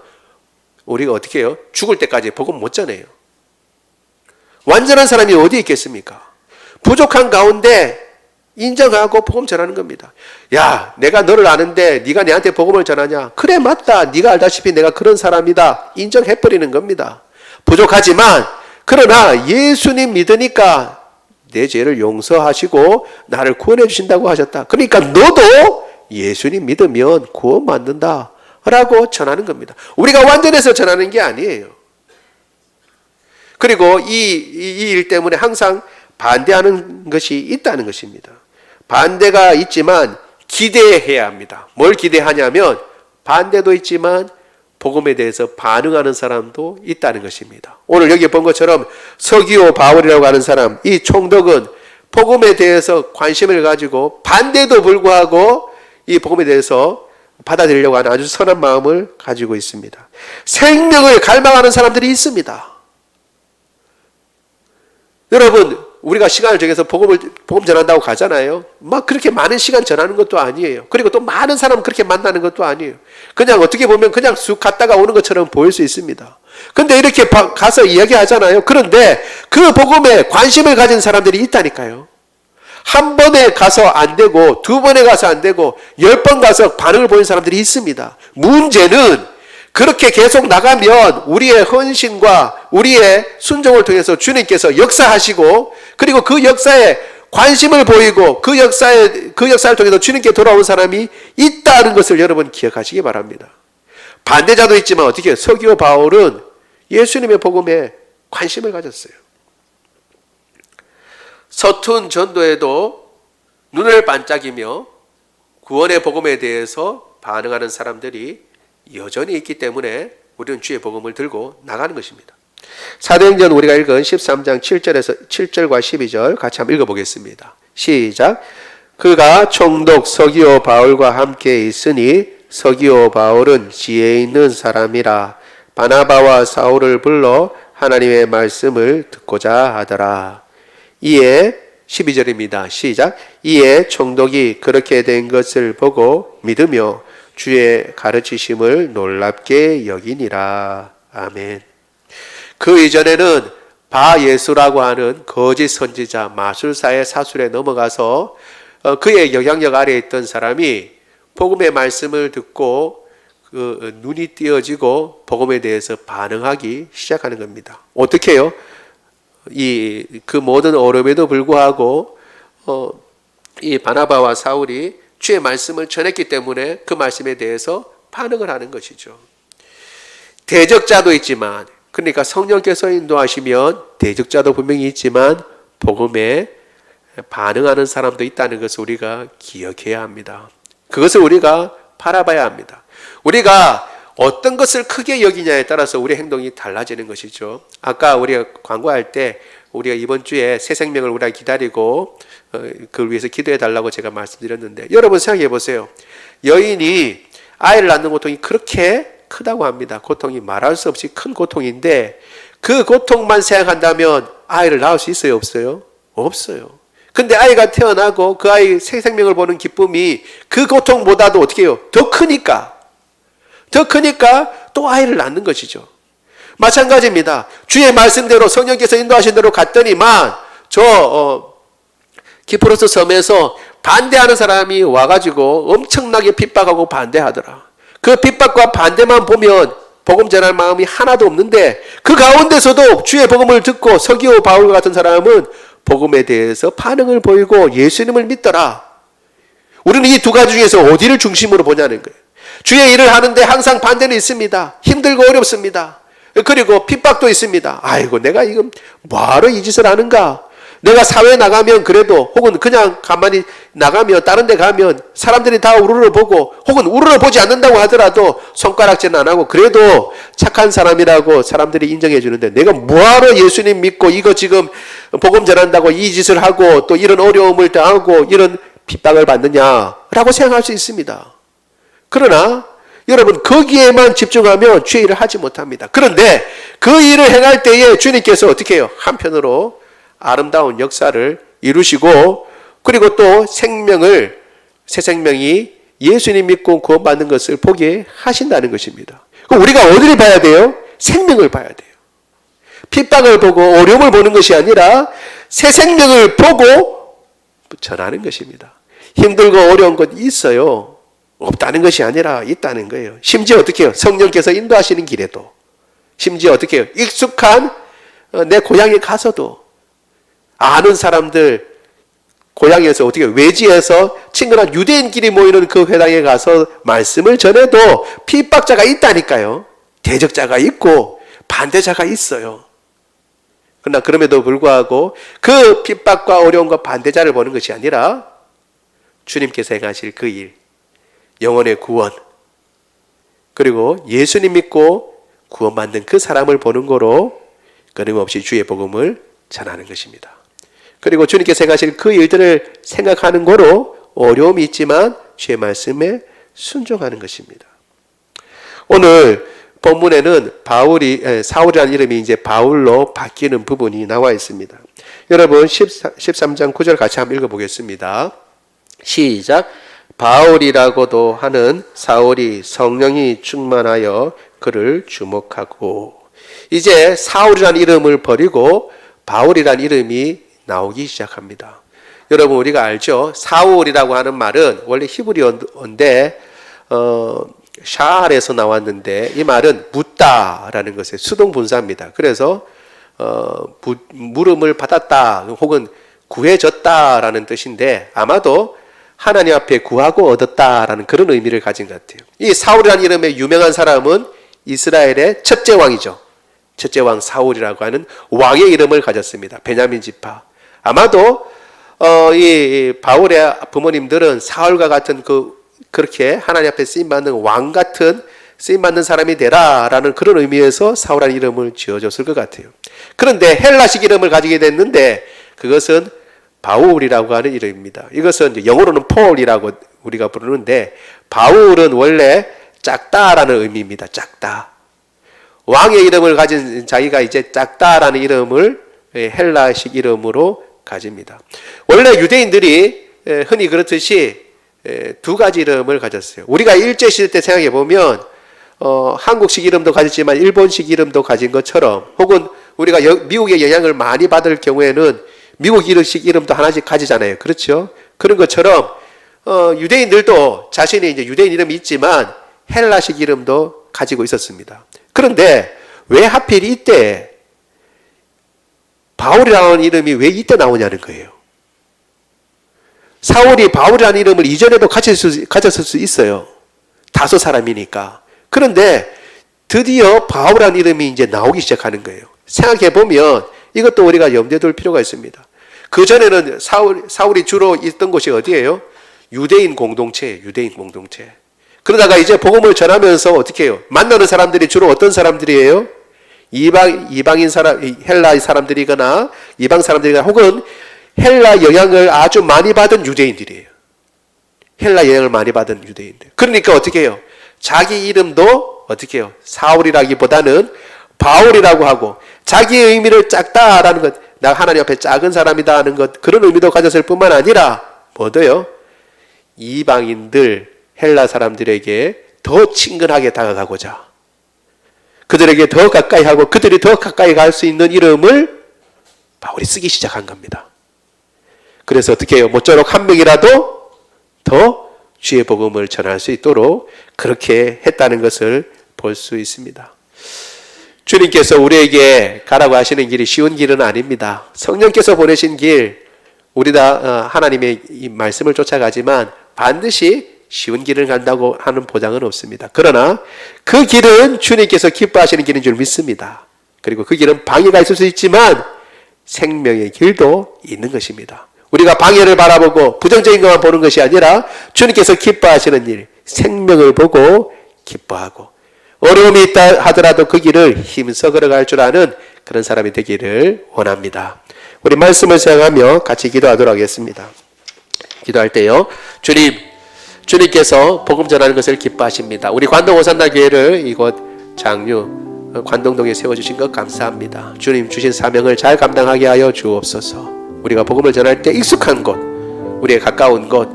우리가 어떻게 해요? 죽을 때까지 복음 못 전해요. 완전한 사람이 어디 있겠습니까? 부족한 가운데 인정하고 복음 전하는 겁니다. 야, 내가 너를 아는데 네가 내한테 복음을 전하냐? 그래, 맞다. 네가 알다시피 내가 그런 사람이다. 인정해버리는 겁니다. 부족하지만 그러나 예수님 믿으니까 내 죄를 용서하시고 나를 구원해 주신다고 하셨다. 그러니까 너도 예수님 믿으면 구원 받는다 라고 전하는 겁니다. 우리가 완전해서 전하는 게 아니에요. 그리고 이 일 때문에 항상 반대하는 것이 있다는 것입니다. 반대가 있지만 기대해야 합니다. 뭘 기대하냐면 반대도 있지만 복음에 대해서 반응하는 사람도 있다는 것입니다. 오늘 여기 본 것처럼 서기오 바울이라고 하는 사람, 이 총독은 복음에 대해서 관심을 가지고 반대도 불구하고 이 복음에 대해서 받아들이려고 하는 아주 선한 마음을 가지고 있습니다. 생명을 갈망하는 사람들이 있습니다. 여러분, 우리가 시간을 정해서 복음 전한다고 가잖아요. 막 그렇게 많은 시간 전하는 것도 아니에요. 그리고 또 많은 사람 그렇게 만나는 것도 아니에요. 그냥 어떻게 보면 그냥 쑥 갔다가 오는 것처럼 보일 수 있습니다. 근데 이렇게 가서 이야기하잖아요. 그런데 그 복음에 관심을 가진 사람들이 있다니까요. 한 번에 가서 안 되고 두 번에 가서 안 되고 10번 가서 반응을 보이는 사람들이 있습니다. 문제는 그렇게 계속 나가면 우리의 헌신과 우리의 순종을 통해서 주님께서 역사하시고 그리고 그 역사에 관심을 보이고 그 역사를 통해서 주님께 돌아온 사람이 있다는 것을 여러분 기억하시기 바랍니다. 반대자도 있지만 어떻게 해요? 서기오 바울은 예수님의 복음에 관심을 가졌어요. 서툰 전도에도 눈을 반짝이며 구원의 복음에 대해서 반응하는 사람들이 여전히 있기 때문에 우리는 주의 복음을 들고 나가는 것입니다. 사도행전 우리가 읽은 13장 7절과 12절 같이 한번 읽어보겠습니다. 시작. 그가 총독 서기오 바울과 함께 있으니 서기오 바울은 지혜 있는 사람이라 바나바와 사울을 불러 하나님의 말씀을 듣고자 하더라. 이에 12절입니다. 시작. 이에 총독이 그렇게 된 것을 보고 믿으며 주의 가르치심을 놀랍게 여기니라. 아멘. 그 이전에는 바예수라고 하는 거짓 선지자 마술사의 사술에 넘어가서 그의 영향력 아래에 있던 사람이 복음의 말씀을 듣고 그 눈이 띄어지고 복음에 대해서 반응하기 시작하는 겁니다. 어떻게 해요? 그 모든 어려움에도 불구하고 이 바나바와 사울이 주의 말씀을 전했기 때문에 그 말씀에 대해서 반응을 하는 것이죠. 대적자도 있지만, 그러니까 성령께서 인도하시면 대적자도 분명히 있지만 복음에 반응하는 사람도 있다는 것을 우리가 기억해야 합니다. 그것을 우리가 바라봐야 합니다. 우리가 어떤 것을 크게 여기냐에 따라서 우리의 행동이 달라지는 것이죠. 아까 우리가 광고할 때 우리가 이번 주에 새 생명을 우리가 기다리고 그걸 위해서 기도해 달라고 제가 말씀드렸는데, 여러분 생각해 보세요. 여인이 아이를 낳는 고통이 그렇게 크다고 합니다. 고통이 말할 수 없이 큰 고통인데 그 고통만 생각한다면 아이를 낳을 수 있어요? 없어요? 없어요. 근데 아이가 태어나고 그 아이 새 생명을 보는 기쁨이 그 고통보다도 어떻게 해요? 더 크니까 또 아이를 낳는 것이죠. 마찬가지입니다. 주의 말씀대로 성령께서 인도하신 대로 갔더니만 저 키프로스 섬에서 반대하는 사람이 와가지고 엄청나게 핍박하고 반대하더라. 그 핍박과 반대만 보면 복음 전할 마음이 하나도 없는데 그 가운데서도 주의 복음을 듣고 서기오 바울 같은 사람은 복음에 대해서 반응을 보이고 예수님을 믿더라. 우리는 이 두 가지 중에서 어디를 중심으로 보냐는 거예요. 주의 일을 하는데 항상 반대는 있습니다. 힘들고 어렵습니다. 그리고 핍박도 있습니다. 아이고 내가 이거 뭐하러 이 짓을 하는가. 내가 사회에 나가면 그래도 혹은 그냥 가만히 나가면 다른 데 가면 사람들이 다 우르르 보고 혹은 우르르 보지 않는다고 하더라도 손가락질은 안 하고 그래도 착한 사람이라고 사람들이 인정해 주는데 내가 뭐하러 예수님 믿고 이거 지금 복음 전한다고 이 짓을 하고 또 이런 어려움을 당하고 이런 핍박을 받느냐라고 생각할 수 있습니다. 그러나 여러분 거기에만 집중하면 주의 일을 하지 못합니다. 그런데 그 일을 행할 때에 주님께서 어떻게 해요? 한편으로 아름다운 역사를 이루시고 그리고 또 생명을 새 생명이 예수님 믿고 구원받는 것을 보게 하신다는 것입니다. 그럼 우리가 어디를 봐야 돼요? 생명을 봐야 돼요. 핍박을 보고 어려움을 보는 것이 아니라 새 생명을 보고 전하는 것입니다. 힘들고 어려운 것 있어요. 없다는 것이 아니라 있다는 거예요. 심지어 어떻게 해요? 성령께서 인도하시는 길에도 심지어 어떻게 해요? 익숙한 내 고향에 가서도 아는 사람들 고향에서 어떻게 외지에서 친근한 유대인끼리 모이는 그 회당에 가서 말씀을 전해도 핍박자가 있다니까요. 대적자가 있고 반대자가 있어요. 그러나 그럼에도 불구하고 그 핍박과 어려움과 반대자를 보는 것이 아니라 주님께서 행하실 그 일, 영혼의 구원, 그리고 예수님 믿고 구원받는 그 사람을 보는 거로 끊임없이 주의 복음을 전하는 것입니다. 그리고 주님께서 행하실 그 일들을 생각하는 거로 어려움이 있지만 주의 말씀에 순종하는 것입니다. 오늘 본문에는 사울이라는 이름이 이제 바울로 바뀌는 부분이 나와 있습니다. 여러분 13장 9절 같이 한번 읽어보겠습니다. 시작. 바울이라고도 하는 사울이 성령이 충만하여 그를 주목하고 이제 사울이라는 이름을 버리고 바울이라는 이름이 나오기 시작합니다. 여러분 우리가 알죠? 사울이라고 하는 말은 원래 히브리어인데 샤알에서 나왔는데 이 말은 묻다라는 것의 수동분사입니다. 그래서 물음을 받았다 혹은 구해졌다라는 뜻인데 아마도 하나님 앞에 구하고 얻었다라는 그런 의미를 가진 것 같아요. 이 사울이라는 이름의 유명한 사람은 이스라엘의 첫째 왕이죠. 첫째 왕 사울이라고 하는 왕의 이름을 가졌습니다. 베냐민 지파. 아마도 이 바울의 부모님들은 사울과 같은 그렇게 하나님 앞에 쓰임 받는 왕 같은 쓰임 받는 사람이 되라라는 그런 의미에서 사울이라는 이름을 지어줬을 것 같아요. 그런데 헬라식 이름을 가지게 됐는데 그것은 바울이라고 하는 이름입니다. 이것은 이제 영어로는 폴이라고 우리가 부르는데 바울은 원래 작다라는 의미입니다. 작다. 왕의 이름을 가진 자기가 이제 작다라는 이름을 헬라식 이름으로 가집니다. 원래 유대인들이 흔히 그렇듯이 두 가지 이름을 가졌어요. 우리가 일제시대 때 생각해 보면 한국식 이름도 가졌지만 일본식 이름도 가진 것처럼 혹은 우리가 미국의 영향을 많이 받을 경우에는 미국식 이름도 하나씩 가지잖아요. 그렇죠? 그런 것처럼 유대인들도 자신이 이제 유대인 이름이 있지만 헬라식 이름도 가지고 있었습니다. 그런데 왜 하필 이때 바울이라는 이름이 왜 이때 나오냐는 거예요. 사울이 바울이라는 이름을 이전에도 가졌을 수 있어요. 다소 사람이니까. 그런데 드디어 바울이라는 이름이 이제 나오기 시작하는 거예요. 생각해 보면 이것도 우리가 염두에 둘 필요가 있습니다. 그 전에는 사울이 주로 있던 곳이 어디예요? 유대인 공동체예요. 유대인 공동체. 그러다가 이제 복음을 전하면서 어떻게 해요? 만나는 사람들이 주로 어떤 사람들이에요? 이방인 사람, 헬라 사람들이거나 이방 사람들이거나 혹은 헬라 영향을 아주 많이 받은 유대인들이에요. 헬라 영향을 많이 받은 유대인들. 그러니까 어떻게 해요? 자기 이름도 어떻게 해요? 사울이라기보다는 바울이라고 하고 자기의 의미를 작다라는 것, 나 하나님 앞에 작은 사람이다 하는 것, 그런 의미도 가졌을 뿐만 아니라 뭐도요? 이방인들, 헬라 사람들에게 더 친근하게 다가가고자 그들에게 더 가까이 하고 그들이 더 가까이 갈 수 있는 이름을 바울이 쓰기 시작한 겁니다. 그래서 어떻게 해요? 모쪼록 한 명이라도 더 주의 복음을 전할 수 있도록 그렇게 했다는 것을 볼 수 있습니다. 주님께서 우리에게 가라고 하시는 길이 쉬운 길은 아닙니다. 성령께서 보내신 길, 우리 다 하나님의 이 말씀을 쫓아가지만 반드시 쉬운 길을 간다고 하는 보장은 없습니다. 그러나 그 길은 주님께서 기뻐하시는 길인 줄 믿습니다. 그리고 그 길은 방해가 있을 수 있지만 생명의 길도 있는 것입니다. 우리가 방해를 바라보고 부정적인 것만 보는 것이 아니라 주님께서 기뻐하시는 일, 생명을 보고 기뻐하고 어려움이 있다 하더라도 그 길을 힘써 걸어갈 줄 아는 그런 사람이 되기를 원합니다. 우리 말씀을 생각하며 같이 기도하도록 하겠습니다. 기도할 때요, 주님께서 복음 전하는 것을 기뻐하십니다. 우리 관동 오산나 교회를 이곳 장유 관동동에 세워주신 것 감사합니다. 주님 주신 사명을 잘 감당하게 하여 주옵소서. 우리가 복음을 전할 때 익숙한 곳, 우리의 가까운 곳,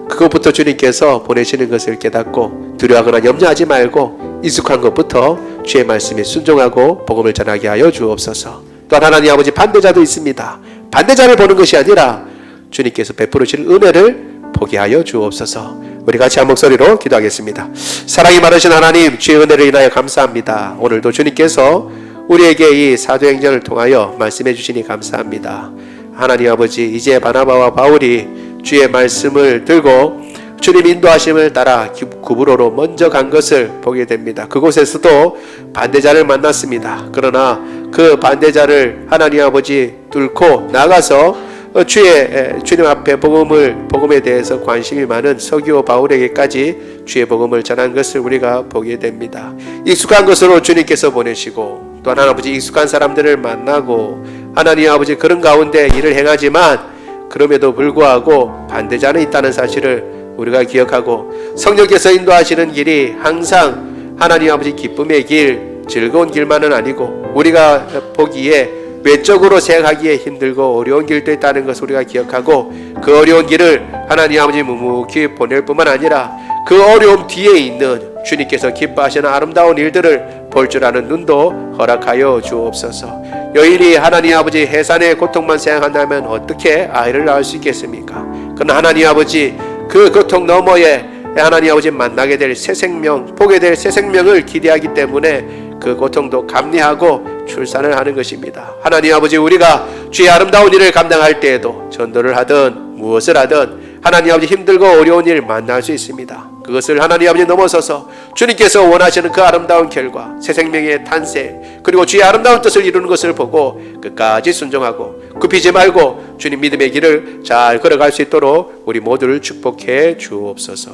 그것부터 주님께서 보내시는 것을 깨닫고 두려워하거나 염려하지 말고 익숙한 것부터 주의 말씀에 순종하고 복음을 전하게 하여 주옵소서. 또한 하나님 아버지, 반대자도 있습니다. 반대자를 보는 것이 아니라 주님께서 베풀으실 은혜를 보게 하여 주옵소서. 우리 같이 한 목소리로 기도하겠습니다. 사랑이 많으신 하나님, 주의 은혜를 인하여 감사합니다. 오늘도 주님께서 우리에게 이 사도행전을 통하여 말씀해 주시니 감사합니다. 하나님 아버지, 이제 바나바와 바울이 주의 말씀을 들고 주님 인도하심을 따라 구브로로 먼저 간 것을 보게 됩니다. 그곳에서도 반대자를 만났습니다. 그러나 그 반대자를 하나님 아버지 뚫고 나가서 주님 앞에 복음에 대해서 관심이 많은 서기오 바울에게까지 주의 복음을 전한 것을 우리가 보게 됩니다. 익숙한 것으로 주님께서 보내시고 또 하나님 아버지, 익숙한 사람들을 만나고 하나님 아버지 그런 가운데 일을 행하지만 그럼에도 불구하고 반대자는 있다는 사실을 우리가 기억하고 성령께서 인도하시는 길이 항상 하나님 아버지 기쁨의 길, 즐거운 길만은 아니고 우리가 보기에 외적으로 생각하기에 힘들고 어려운 길도 있다는 것을 우리가 기억하고 그 어려운 길을 하나님 아버지 묵묵히 보낼 뿐만 아니라 그 어려움 뒤에 있는 주님께서 기뻐하시는 아름다운 일들을 볼 줄 아는 눈도 허락하여 주옵소서. 여인이 하나님 아버지 해산의 고통만 생각한다면 어떻게 아이를 낳을 수 있겠습니까? 그러나 하나님 아버지 그 고통 너머에 하나님 아버지 만나게 될 새 생명, 보게 될 새 생명을 기대하기 때문에 그 고통도 감내하고 출산을 하는 것입니다. 하나님 아버지, 우리가 주의 아름다운 일을 감당할 때에도 전도를 하든 무엇을 하든 하나님 아버지 힘들고 어려운 일 만날 수 있습니다. 그것을 하나님 아버지 넘어서서 주님께서 원하시는 그 아름다운 결과, 새 생명의 탄생, 그리고 주의 아름다운 뜻을 이루는 것을 보고 끝까지 순종하고 굽히지 말고 주님 믿음의 길을 잘 걸어갈 수 있도록 우리 모두를 축복해 주옵소서.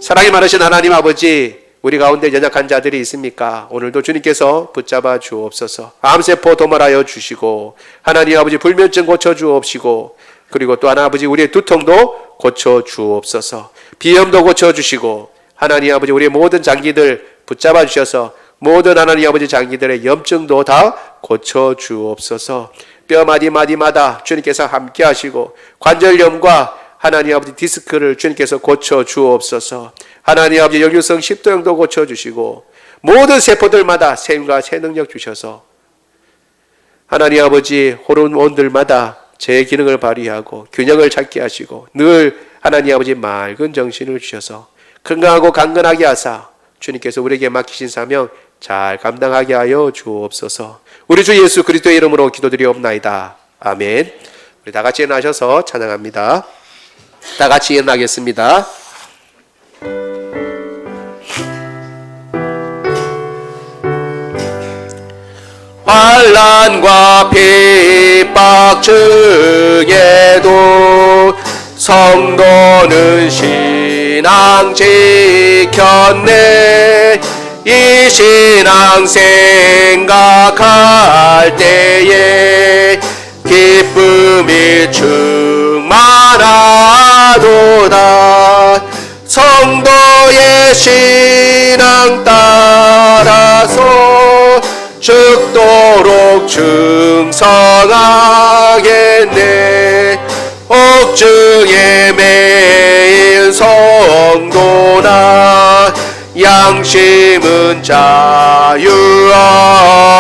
사랑이 많으신 하나님 아버지, 우리 가운데 연약한 자들이 있습니까? 오늘도 주님께서 붙잡아 주옵소서. 암세포 도말하여 주시고 하나님 아버지 불면증 고쳐 주옵시고 그리고 또 하나 아버지 우리의 두통도 고쳐 주옵소서. 비염도 고쳐 주시고 하나님 아버지 우리의 모든 장기들 붙잡아 주셔서 모든 하나님 아버지 장기들의 염증도 다 고쳐 주옵소서. 뼈 마디마디마다 주님께서 함께 하시고 관절염과 하나님 아버지 디스크를 주님께서 고쳐 주옵소서. 하나님 아버지 역류성 식도염도 고쳐 주시고 모든 세포들마다 샘과 새 능력 주셔서 하나님 아버지 호르몬들마다 제 기능을 발휘하고 균형을 찾게 하시고 늘 하나님 아버지 맑은 정신을 주셔서 건강하고 강건하게 하사 주님께서 우리에게 맡기신 사명 잘 감당하게 하여 주옵소서. 우리 주 예수 그리스도의 이름으로 기도드리옵나이다. 아멘. 우리 다 같이 일어나셔서 찬양합니다. 다 같이 일어나겠습니다. 환난과 핍박 중에도 성도는 신앙 지켰네. 이 신앙 생각할 때에 기쁨이 충만하도다. 성도의 신앙 따라서 죽도록 충성하겠네. 옥중에 매일 성도나 양심은 자유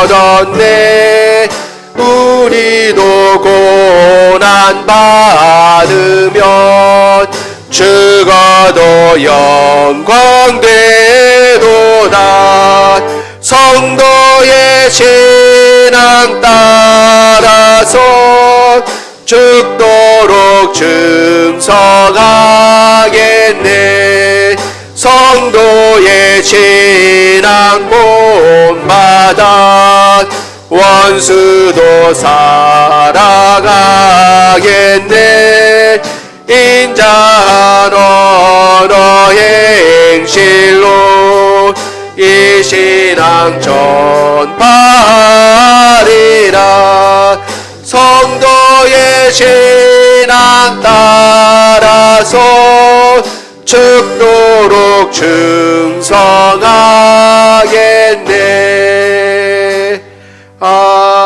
얻었네. 우리도 고난 받 받으면 죽어도 영광 되도다. 성도의 신앙 따라서 죽도록 충성하겠네. 성도의 신앙 본받아 원수도 살아가겠네. 인자한 언어의 행실로 이 신앙 전파하리라. 성도의 신앙 따라서 죽도록 충성하겠네. 아멘.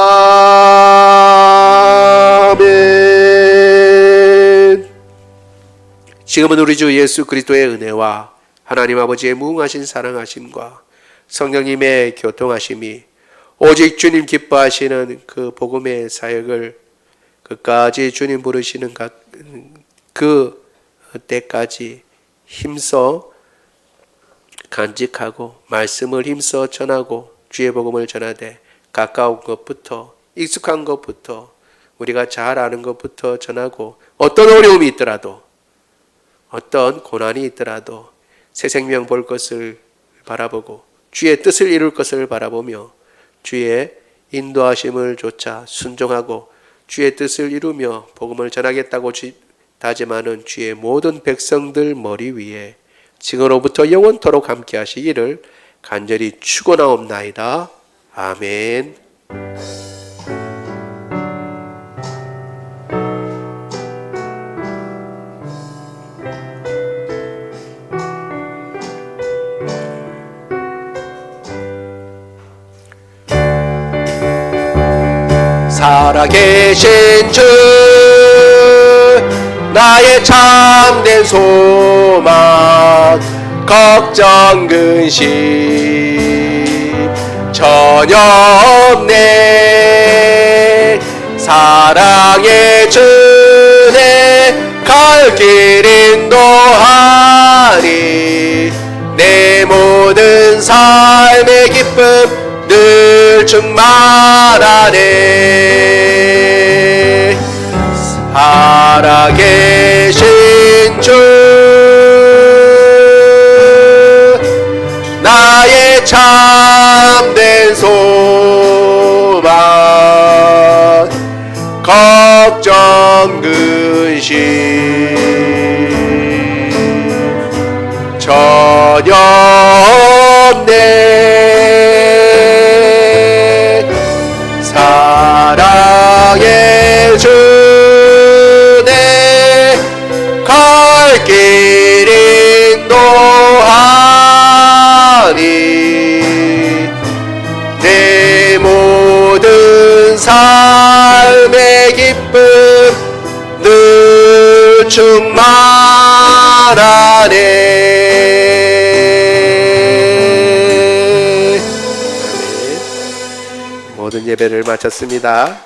지금은 우리 주 예수 그리스도의 은혜와 하나님 아버지의 무궁하신 사랑하심과 성령님의 교통하심이 오직 주님 기뻐하시는 그 복음의 사역을 끝까지 주님 부르시는 그 때까지 힘써 간직하고 말씀을 힘써 전하고 주의 복음을 전하되 가까운 것부터 익숙한 것부터 우리가 잘 아는 것부터 전하고 어떤 어려움이 있더라도 어떤 고난이 있더라도 새 생명 볼 것을 바라보고 주의 뜻을 이룰 것을 바라보며 주의 인도하심을 좇아 순종하고 주의 뜻을 이루며 복음을 전하겠다고 다짐하는 주의 모든 백성들 머리 위에 지금으로부터 영원토록 함께 하시기를 간절히 축원하옵나이다. 아멘. 살아계신 주 나의 참된 소망 걱정 근심 전혀 없네. 사랑의 주내 갈 길 인도하리. 내 모든 삶의 기쁨 늘 충만하네. 살아계신 주 나의 참된 소망 걱정 근심 전혀 없네. 사랑의 주내 갈 길 인도하니. 내 모든 삶의 기쁨 늘 충만하네. 모든 예배를 마쳤습니다.